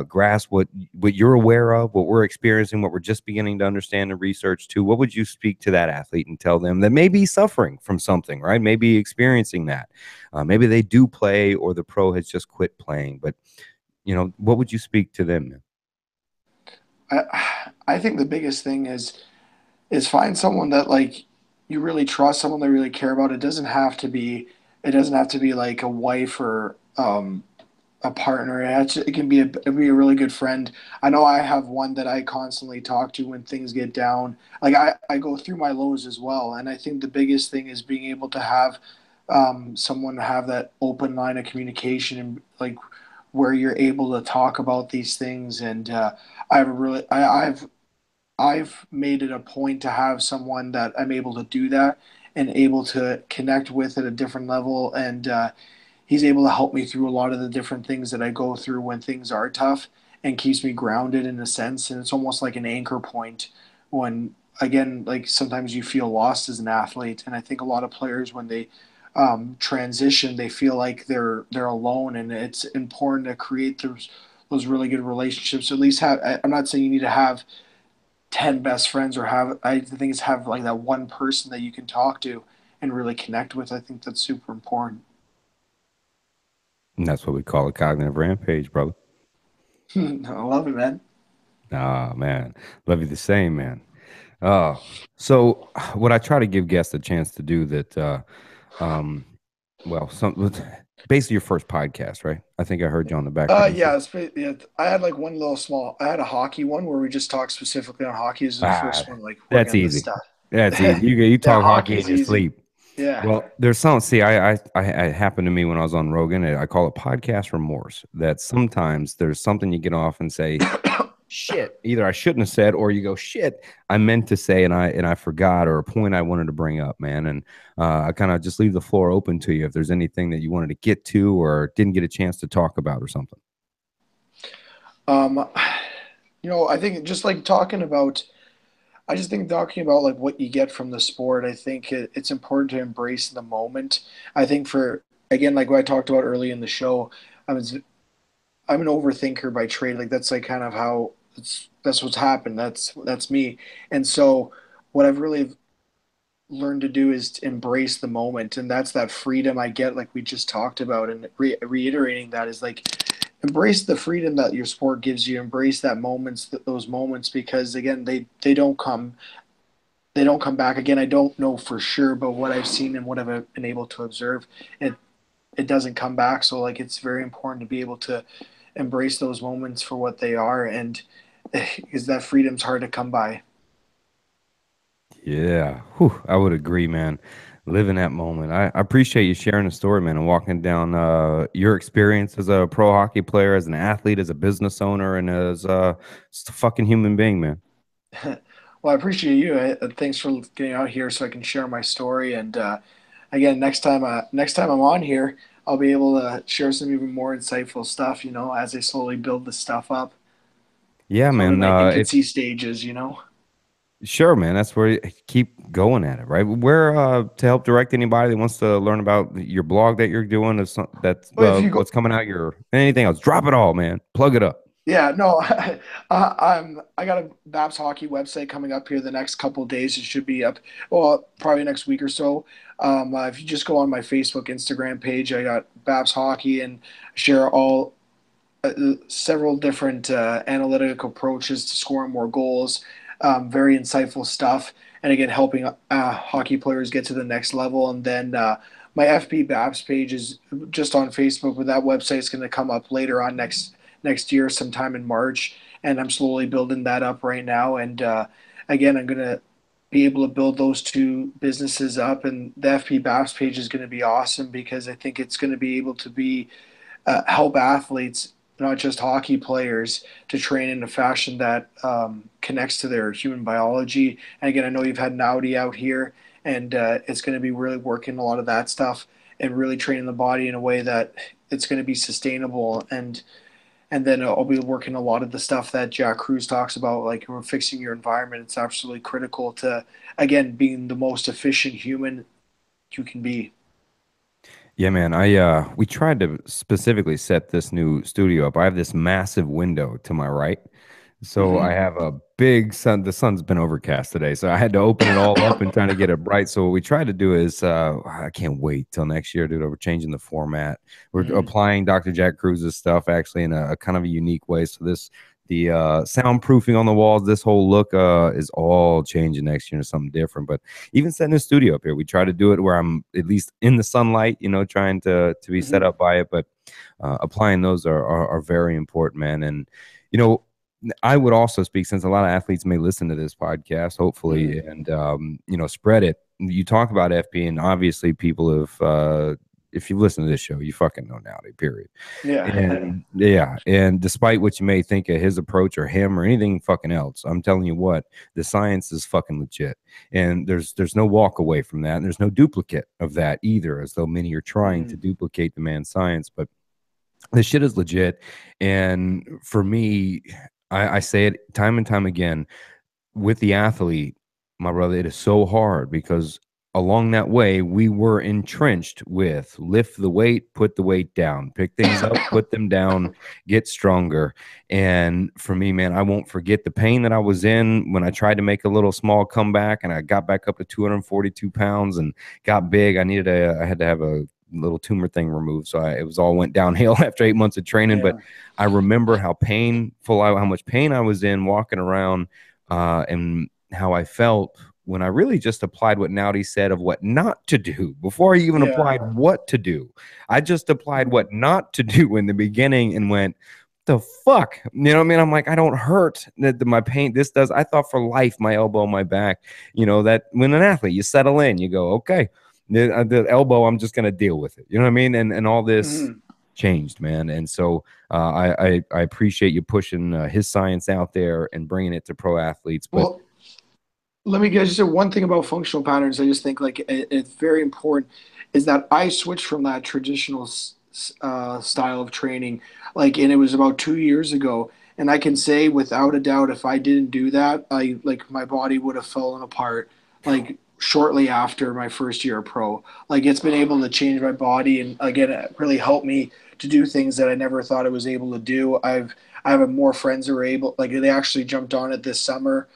S1: grasp what you're aware of, what we're experiencing, what we're just beginning to understand and research too. What would you speak to that athlete and tell them that may be suffering from something, right? Maybe experiencing that. Maybe they do play, or the pro has just quit playing, but what would you speak to them?
S2: I think the biggest thing is find someone that like you really trust, someone that really care about. It doesn't have to be like a wife or a partner. It can be it be a really good friend. I know I have one that I constantly talk to when things get down. Like I go through my lows as well, and I think the biggest thing is being able to have someone have that open line of communication and like where you're able to talk about these things. And I've made it a point to have someone that I'm able to do that and able to connect with at a different level. And he's able to help me through a lot of the different things that I go through when things are tough and keeps me grounded in a sense. And it's almost like an anchor point when, again, like sometimes you feel lost as an athlete. And I think a lot of players, when they transition, they feel like they're alone. And it's important to create those really good relationships. At least have, I'm not saying you need to have 10 best friends or have, I think it's have like that one person that you can talk to and really connect with. I think that's super important.
S1: And that's what we call a cognitive rampage, brother.
S2: I love it, man.
S1: Ah, man. Love you the same, man. Oh, so what I try to give guests a chance to do that, um, well, some basically your first podcast, right? I think I heard you on the background. You said,
S2: Yeah, yeah, I had like one little small. I had a hockey one where we just talked specifically on hockey. This is the
S1: ah,
S2: first one, like working
S1: that's
S2: on this
S1: easy.
S2: stuff.
S1: That's easy. You
S2: Yeah,
S1: talk hockey in
S2: hockey's
S1: your
S2: easy.
S1: sleep.
S2: Yeah.
S1: Well, there's some. See, it happened to me when I was on Rogan. I call it podcast remorse. That sometimes there's something you get off and say, shit, either I shouldn't have said, or you go, shit, I meant to say and I forgot, or a point I wanted to bring up, man. And I kind of just leave the floor open to you if there's anything that you wanted to get to or didn't get a chance to talk about or something.
S2: Um, I think just like talking about, I just think talking about like what you get from the sport, I think it's important to embrace the moment. I think for, again, like what I talked about early in the show, I was I'm an overthinker by trade. Like that's like kind of how that's what's happened. That's me. And so what I've really learned to do is to embrace the moment, and that's that freedom I get, like we just talked about, and reiterating that is like embrace the freedom that your sport gives you. Embrace that moments, those moments, because again, they don't come back again. I don't know for sure, but what I've seen and what I've been able to observe, it it doesn't come back. So like it's very important to be able to embrace those moments for what they are, and because that freedom's hard to come by.
S1: Yeah, whew, I would agree, man. Live in that moment. I appreciate you sharing the story, man, and walking down your experience as a pro hockey player, as an athlete, as a business owner, and as just a fucking human being, man.
S2: Well, I appreciate you. Thanks for getting out here so I can share my story. And again, next time I'm on here, I'll be able to share some even more insightful stuff. As I slowly build this stuff up.
S1: Yeah,
S2: So I'm in
S1: man.
S2: my
S1: If
S2: infancy stages.
S1: Sure, man. That's where you keep going at it, right? Where to help direct anybody that wants to learn about your blog that you're doing, is that's
S2: But if you go,
S1: what's coming out, your anything else, drop it all, man. Plug it up.
S2: yeah, no, I got a Babs hockey website coming up here the next couple of days. It should be up, well, probably next week or so. If you just go on my Facebook, Instagram page, I got Babs hockey and share all several different analytical approaches to scoring more goals. Very insightful stuff, and again, helping hockey players get to the next level. And then my FB Babs page is just on Facebook, but that website is going to come up later on next year, sometime in March. And I'm slowly building that up right now. And again, I'm going to be able to build those two businesses up, and the FP Babs page is going to be awesome because I think it's going to be able to be help athletes, not just hockey players, to train in a fashion that connects to their human biology. And again, I know you've had an Audi out here, and it's going to be really working a lot of that stuff and really training the body in a way that it's going to be sustainable. And then I'll be working a lot of the stuff that Jack Cruz talks about, like we're fixing your environment. It's absolutely critical to, again, being the most efficient human you can be.
S1: Yeah, man. We tried to specifically set this new studio up. I have this massive window to my right. So I
S2: Mm-hmm.
S1: have a big sun. The sun's been overcast today, so I had to open it all up and trying to get it bright. So what we tried to do is, I can't wait till next year, dude. We're changing the format. We're
S2: Mm-hmm.
S1: applying Dr. Jack Cruz's stuff actually in a kind of a unique way. So the soundproofing on the walls, this whole look is all changing next year to something different. But even setting a studio up here, we try to do it where I'm at least in the sunlight, trying to be set
S2: Mm-hmm.
S1: up by it. But applying those are very important, man. And you know, I would also speak, since a lot of athletes may listen to this podcast, hopefully,
S2: Mm-hmm.
S1: and spread it. You talk about FP, and obviously, people have. If you listen to this show, you fucking know Nowdy, period.
S2: Yeah.
S1: And yeah, and despite what you may think of his approach or him or anything fucking else, I'm telling you what, the science is fucking legit, and there's no walk away from that, and there's no duplicate of that either, as though many are trying to
S2: Mm-hmm.
S1: duplicate the man's science, but this shit is legit. And for me, I say it time and time again with the athlete, my brother, it is so hard because along that way, we were entrenched with lift the weight, put the weight down, pick things up, put them down, get stronger. And for me, man, I won't forget the pain that I was in when I tried to make a little small comeback and I got back up to 242 pounds and got big. I had to have a little tumor thing removed. So it was all went downhill after 8 months of training. But
S2: Yeah.
S1: I remember how much pain I was in walking around, and how I felt when I really just applied what Nowdy said of what not to do before I even
S2: Yeah.
S1: applied what to do. I just applied what not to do in the beginning and went, the fuck? You know what I mean? I'm like, I don't hurt that my pain. This does. I thought for life, my elbow, my back, that when an athlete, you settle in, you go, okay, the elbow, I'm just going to deal with it. You know what I mean? And all this
S2: Mhm.
S1: changed, man. And so I appreciate you pushing his science out there and bringing it to pro athletes. But
S2: Well, let me just say one thing about functional patterns. I just think like it's very important is that I switched from that traditional style of training, like, and it was about 2 years ago. And I can say without a doubt, if I didn't do that, I like my body would have fallen apart like shortly after my first year of pro. Like it's been able to change my body and again, it really helped me to do things that I never thought I was able to do. I have more friends who are able, like they actually jumped on it this summer.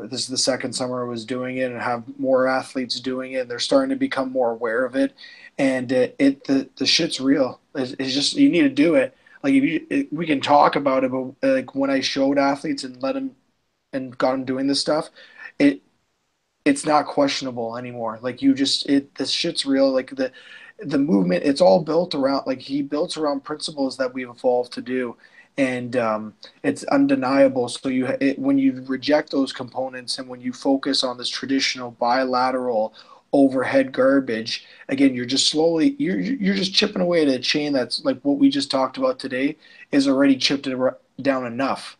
S2: This is the second summer I was doing it, and have more athletes doing it. They're starting to become more aware of it, and the shit's real. It's just you need to do it. Like if we can talk about it, but like when I showed athletes and let them and got them doing this stuff, it it's not questionable anymore. Like you just this shit's real. Like the movement, it's all built around like he built around principles that we've evolved to do, and it's undeniable. So when you reject those components and when you focus on this traditional bilateral overhead garbage, again, you're just slowly you're just chipping away at a chain that's like what we just talked about today is already chipped down enough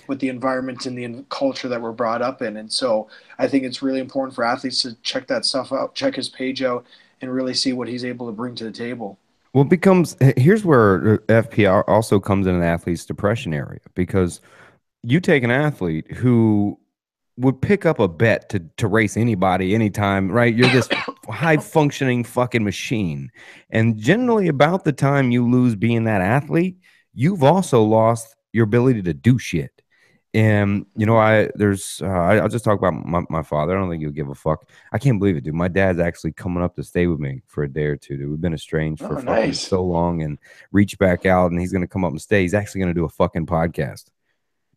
S2: with the environment and the culture that we're brought up in. And so I think it's really important for athletes to check that stuff out, check his page out, and really see what he's able to bring to the table.
S1: well, it becomes here's where FPR also comes in an athlete's depression area because you take an athlete who would pick up a bet to race anybody anytime, right? You're this high functioning fucking machine. And generally about the time you lose being that athlete, you've also lost your ability to do shit. And I'll just talk about my father. I don't think he'll give a fuck. I can't believe it, dude. My dad's actually coming up to stay with me for a day or two, dude. We've been estranged for
S2: Oh,
S1: fucking
S2: nice.
S1: so long and reach back out, and he's gonna come up and stay. He's actually gonna do a fucking podcast.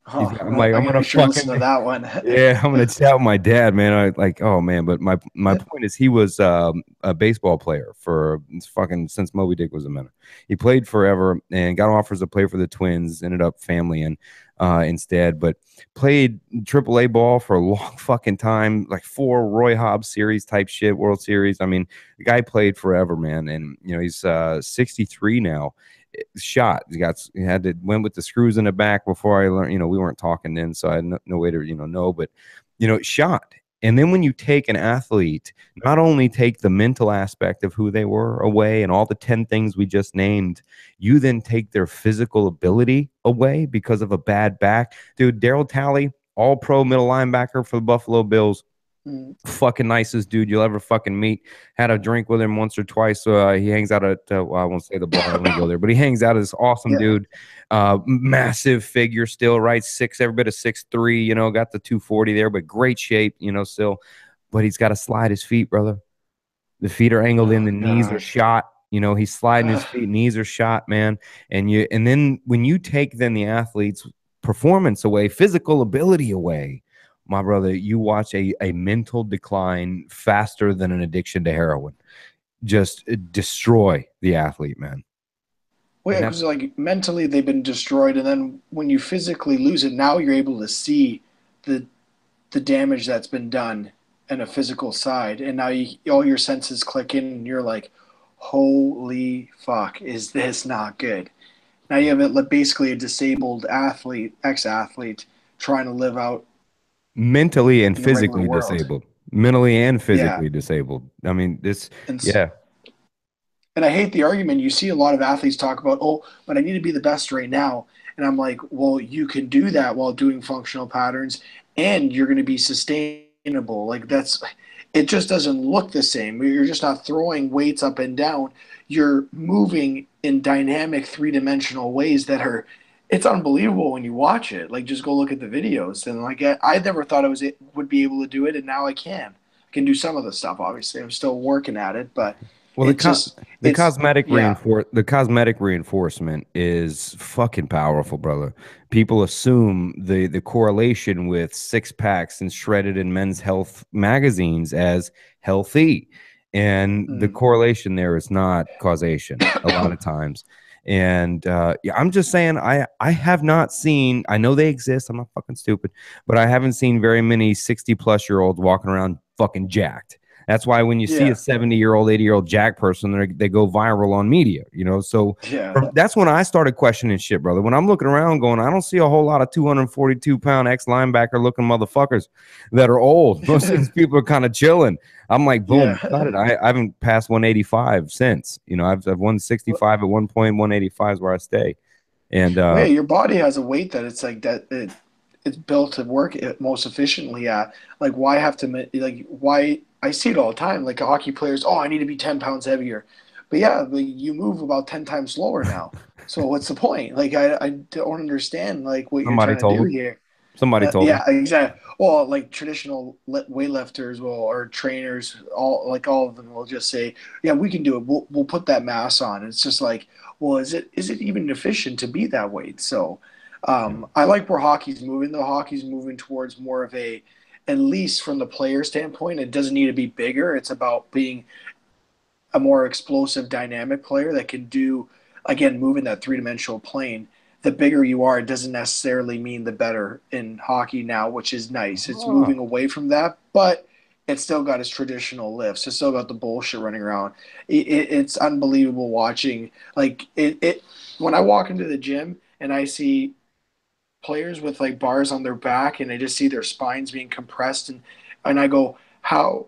S1: I'm
S2: Oh,
S1: like,
S2: I
S1: I'm
S2: gotta
S1: gonna
S2: make sure to listen
S1: fucking
S2: to that one.
S1: yeah, I'm gonna chat with my dad, man. I like, oh man, but my point is, he was a baseball player for fucking since Moby Dick was a minute. He played forever and got offers to play for the Twins. Ended up family and instead, but played AAA ball for a long fucking time, like 4 Roy Hobbs series type shit, World Series. I mean, the guy played forever, man, and he's 63 now. Shot. He had to went with the screws in the back before I learned. We weren't talking then, so I had no way to know. But shot. And then when you take an athlete, not only take the mental aspect of who they were away and all the 10 things we just named, you then take their physical ability away because of a bad back. Dude, Daryl Talley, all pro middle linebacker for the Buffalo Bills,
S2: Mm,
S1: fucking nicest dude you'll ever fucking meet. Had a drink with him once or twice. He hangs out at well, I won't say the bar. I won't go there, but he hangs out as awesome
S2: yeah.
S1: dude. Massive figure still, right? Every bit of 6'3", got the 240 there, but great shape, still. But he's got to slide his feet, brother. The feet are angled in,
S2: Oh
S1: the knees are
S2: God.
S1: shot. He's sliding his feet, knees are shot, man. And then when you take then the athlete's performance away, physical ability away, my brother, you watch a mental decline faster than an addiction to heroin. Just destroy the athlete, man.
S2: Well,
S1: And
S2: yeah,
S1: that's
S2: because like mentally they've been destroyed, and then when you physically lose it, now you're able to see the the damage that's been done in a physical side, and now all your senses click in, and you're like, "Holy fuck, is this not good?" Now you have basically a disabled athlete, ex-athlete, trying to live out
S1: mentally and
S2: in the regular
S1: physically
S2: world.
S1: disabled. Mentally and
S2: Yeah,
S1: physically disabled. I mean,
S2: and
S1: yeah.
S2: and I hate the argument. You see a lot of athletes talk about, "Oh, but I need to be the best right now," and I'm like, "Well, you can do that while doing functional patterns, and you're going to be sustainable." Like that's it just doesn't look the same. You're just not throwing weights up and down. You're moving in dynamic three-dimensional ways that are it's unbelievable when you watch it. Like just go look at the videos and like I never thought would be able to do it and now I can. I can do some of the stuff obviously. I'm still working at it, but
S1: Well,
S2: it just
S1: the
S2: it's yeah.
S1: cosmetic reinforcement is fucking powerful, brother. People assume the correlation with six packs and shredded in Men's Health magazines as healthy, and the
S2: Mm.
S1: correlation there is not causation a lot of times. And yeah, I'm just saying, I have not seen. I know they exist. I'm not fucking stupid, but I haven't seen very many 60-plus-year-olds walking around fucking jacked. That's why when you see a
S2: Yeah.
S1: 70-year-old, 80-year-old jack person, they go viral on media, you know. So
S2: Yeah.
S1: that's when I started questioning shit, brother. When I'm looking around going, I don't see a whole lot of 242-pound ex-linebacker looking motherfuckers that are old. Most of these people are kind of chilling. I'm like, boom, got
S2: Yeah.
S1: it. I haven't passed 185 since. You know, I've won 65 at one point. 185 is where I stay. And
S2: Well, yeah, your body has a weight that it's like that it's built to work it most efficiently at. Like, why have to like why I see it all the time. Like hockey players, oh, I need to be 10 pounds heavier, but yeah, like, you move about 10 times slower now. So what's the point? Like, I don't understand like what you're
S1: somebody
S2: trying to
S1: told
S2: do
S1: them.
S2: here.
S1: Somebody told them.
S2: Yeah, exactly. Well, like traditional weightlifters will, or trainers, all of them will just say, "Yeah, we can do it. We'll put that mass on." It's just like, well, is it even efficient to be that weight? So,
S1: Yeah.
S2: I like where hockey's moving. Though hockey's moving towards more of a, at least from the player standpoint, it doesn't need to be bigger. It's about being a more explosive, dynamic player that can do, again, move in that three-dimensional plane. The bigger you are, it doesn't necessarily mean the better in hockey now, which is nice. It's
S1: Oh,
S2: moving away from that, but it's still got its traditional lifts. It's still got the bullshit running around. It's unbelievable watching. Like when I walk into the gym and I see players with like bars on their back and I just see their spines being compressed and I go, how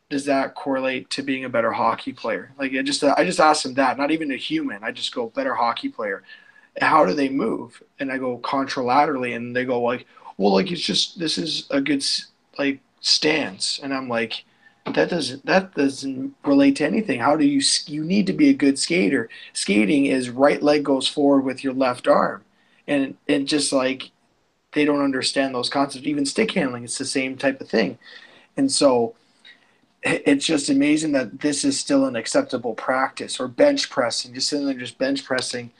S2: does that correlate to being a better hockey player? Like I just asked them that, not even a human. I just go better hockey player. How do they move? And I go contralaterally, and they go like, well, like it's just this is a good like stance, and I'm like, that doesn't relate to anything. How do you need to be a good skater? Skating is right leg goes forward with your left arm, and just like they don't understand those concepts. Even stick handling, it's the same type of thing, and so it's just amazing that this is still an acceptable practice. Or bench pressing, just sitting there just bench pressing,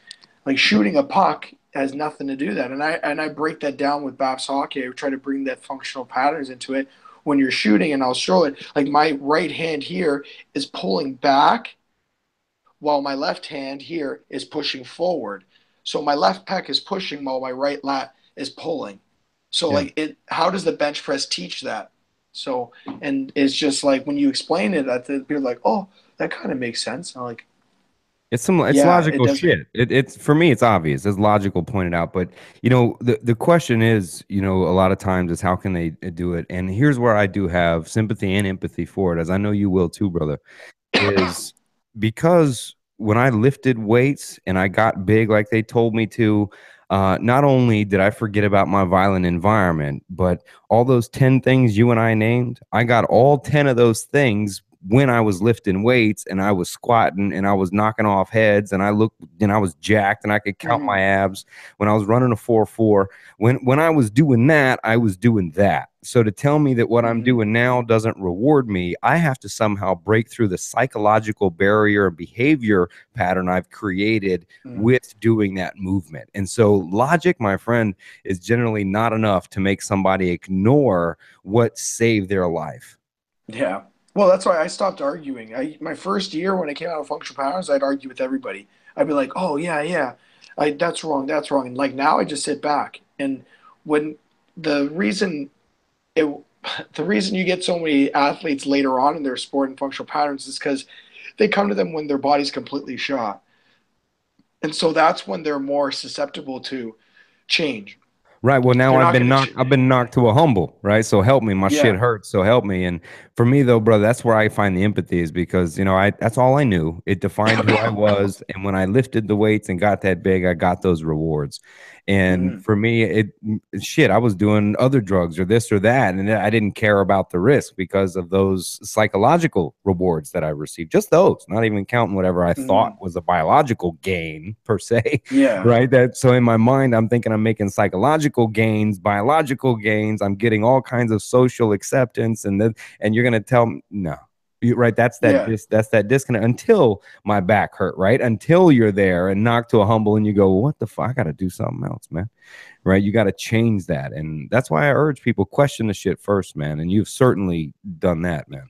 S2: like shooting a puck has nothing to do that. And I break that down with Babs hockey. I try to bring that functional patterns into it. When you're shooting, and I'll show it, like my right hand here is pulling back while my left hand here is pushing forward. So my left pec is pushing while my right lat is pulling. So
S1: yeah.
S2: like it, how does the bench press teach that? So, and it's just like when you explain it, you're like, oh, that kind of makes sense. I'm like,
S1: It's
S2: yeah, it
S1: logical
S2: does.
S1: shit. It's for me, it's obvious. It's logical pointed out. But you know, the question is, you know, a lot of times is how can they do it? And here's where I do have sympathy and empathy for it, as I know you will too, brother, is because when I lifted weights and I got big like they told me to, not only did I forget about my violent environment, but all those 10 things you and I named, I got all 10 of those things when I was lifting weights and I was squatting and I was knocking off heads and I looked and I was jacked and I could count
S2: Mhm.
S1: my abs when I was running a 4-4. When I was doing that, I was doing that. So to tell me that what I'm
S2: Mhm.
S1: doing now doesn't reward me, I have to somehow break through the psychological barrier and behavior pattern I've created
S2: Mhm.
S1: with doing that movement. And so logic, my friend, is generally not enough to make somebody ignore what saved their life.
S2: Yeah. Well, that's why I stopped arguing. My first year when I came out of functional patterns, I'd argue with everybody. I'd be like, "Oh yeah, yeah, that's wrong, that's wrong." And like now, I just sit back. And when the reason it, the reason you get so many athletes later on in their sport and functional patterns is because they come to them when their body's completely shot, and so that's when they're more susceptible to change.
S1: Right. Well, now
S2: They're not going to.
S1: I've been knocked to a humble, right? So help me. My shit
S2: Yeah.
S1: hurts. So help me. And for me though, brother, that's where I find the empathy is because, you know, that's all I knew. It defined who I was. And when I lifted the weights and got that big, I got those rewards. And
S2: Mhm.
S1: for me, shit, I was doing other drugs or this or that, and I didn't care about the risk because of those psychological rewards that I received. Just those, not even counting whatever I thought
S2: Mhm.
S1: was a biological gain per se,
S2: Yeah.
S1: right? That so in my mind, I'm thinking I'm making psychological gains, biological gains. I'm getting all kinds of social acceptance, and you're gonna tell me no. Right,
S2: Yeah.
S1: that's that disconnect until my back hurt, right? Until you're there and knocked to a humble and you go, what the fuck? I got to do something else, man. Right? You got to change that. And that's why I urge people question the shit first, man. And you've certainly done that, man.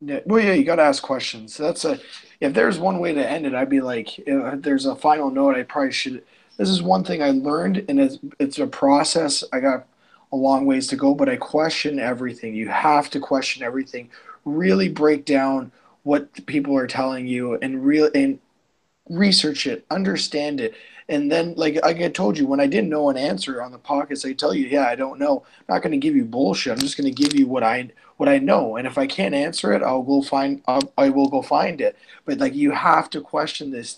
S2: Yeah. Well, yeah, you got to ask questions. That's a, if there's one way to end it, I'd be like, if there's a final note, I probably should. This is one thing I learned, and it's a process. I got a long ways to go, but I question everything. You have to question everything. Really break down what people are telling you, and research it, understand it, and then like I told you, when I didn't know an answer on the pockets, I tell you, yeah, I don't know. I'm not going to give you bullshit. I'm just going to give you what I know, and if I can't answer it, I will go find it. But like you have to question these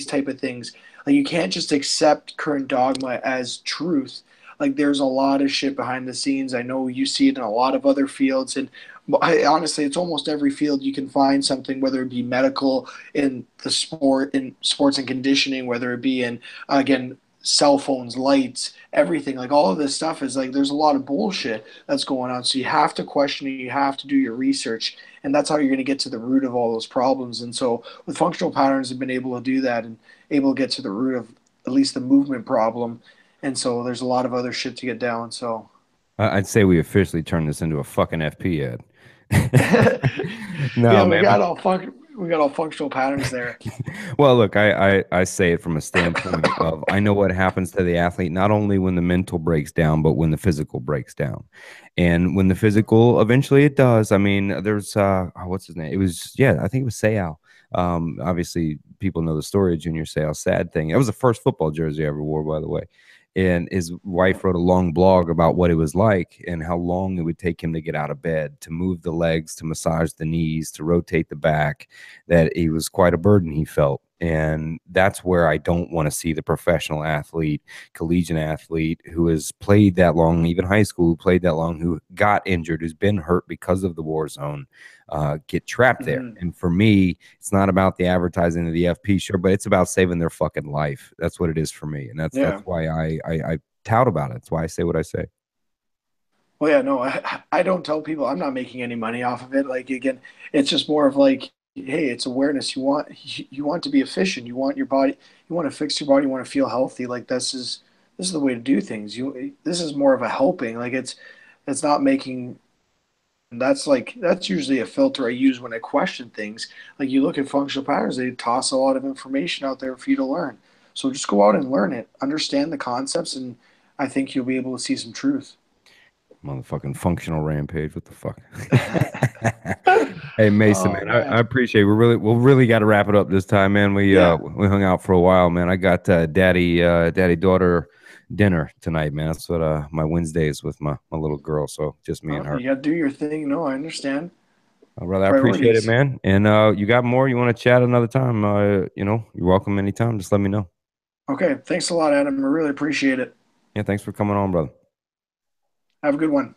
S2: type of things. Like you can't just accept current dogma as truth. Like there's a lot of shit behind the scenes. I know you see it in a lot of other fields, and honestly, it's almost every field you can find something, whether it be medical, in sports and conditioning, whether it be in again cell phones, lights, everything. Like all of this stuff is like there's a lot of bullshit that's going on. So you have to question it, you have to do your research, and that's how you're going to get to the root of all those problems. And so with functional patterns, have been able to do that and able to get to the root of at least the movement problem. And so there's a lot of other shit to get down. So
S1: I'd say we officially turned this into a fucking FP ad.
S2: yeah,
S1: No, man.
S2: we got all functional patterns there.
S1: Well, look, I say it from a standpoint of I know what happens to the athlete not only when the mental breaks down, but when the physical breaks down. And when the physical eventually it does. I mean, there's what's his name? It was yeah, I think it was Seau. Obviously people know the story of Junior Seau's sad thing. It was the first football jersey I ever wore, by the way. And his wife wrote a long blog about what it was like and how long it would take him to get out of bed, to move the legs, to massage the knees, to rotate the back, that it was quite a burden he felt. And that's where I don't want to see the professional athlete, collegiate athlete who has played that long, even high school, who played that long, who got injured, who's been hurt because of the war zone, get trapped there.
S2: Mhm.
S1: And for me, it's not about the advertising of the FP, sure, but it's about saving their fucking life. That's what it is for me. And that's
S2: Yeah.
S1: why I tout about it. That's why I say what I say.
S2: Well, yeah, no, I don't tell people I'm not making any money off of it. Like again, it's just more of like, hey, it's awareness. You want to be efficient. You want your body. You want to fix your body. You want to feel healthy. Like this is the way to do things. This is more of a helping. Like it's not making. That's usually a filter I use when I question things. Like you look at functional patterns, they toss a lot of information out there for you to learn. So just go out and learn it, understand the concepts, and I think you'll be able to see some truth.
S1: Motherfucking functional rampage. What the fuck? Hey Mason,
S2: Oh
S1: man, I
S2: man.
S1: appreciate it. We'll really got to wrap it up this time, man.
S2: Yeah.
S1: We hung out for a while, man. I got daddy daughter dinner tonight, man. That's what my Wednesdays with my little girl. So just me and
S2: Oh,
S1: her.
S2: you got to do your thing. No, I understand.
S1: Brother, I appreciate it,
S2: Priorities.
S1: man. And you got more? You want to chat another time? You're welcome anytime. Just let me know.
S2: Okay. Thanks a lot, Adam. I really appreciate it.
S1: Yeah, thanks for coming on, brother.
S2: Have a good one.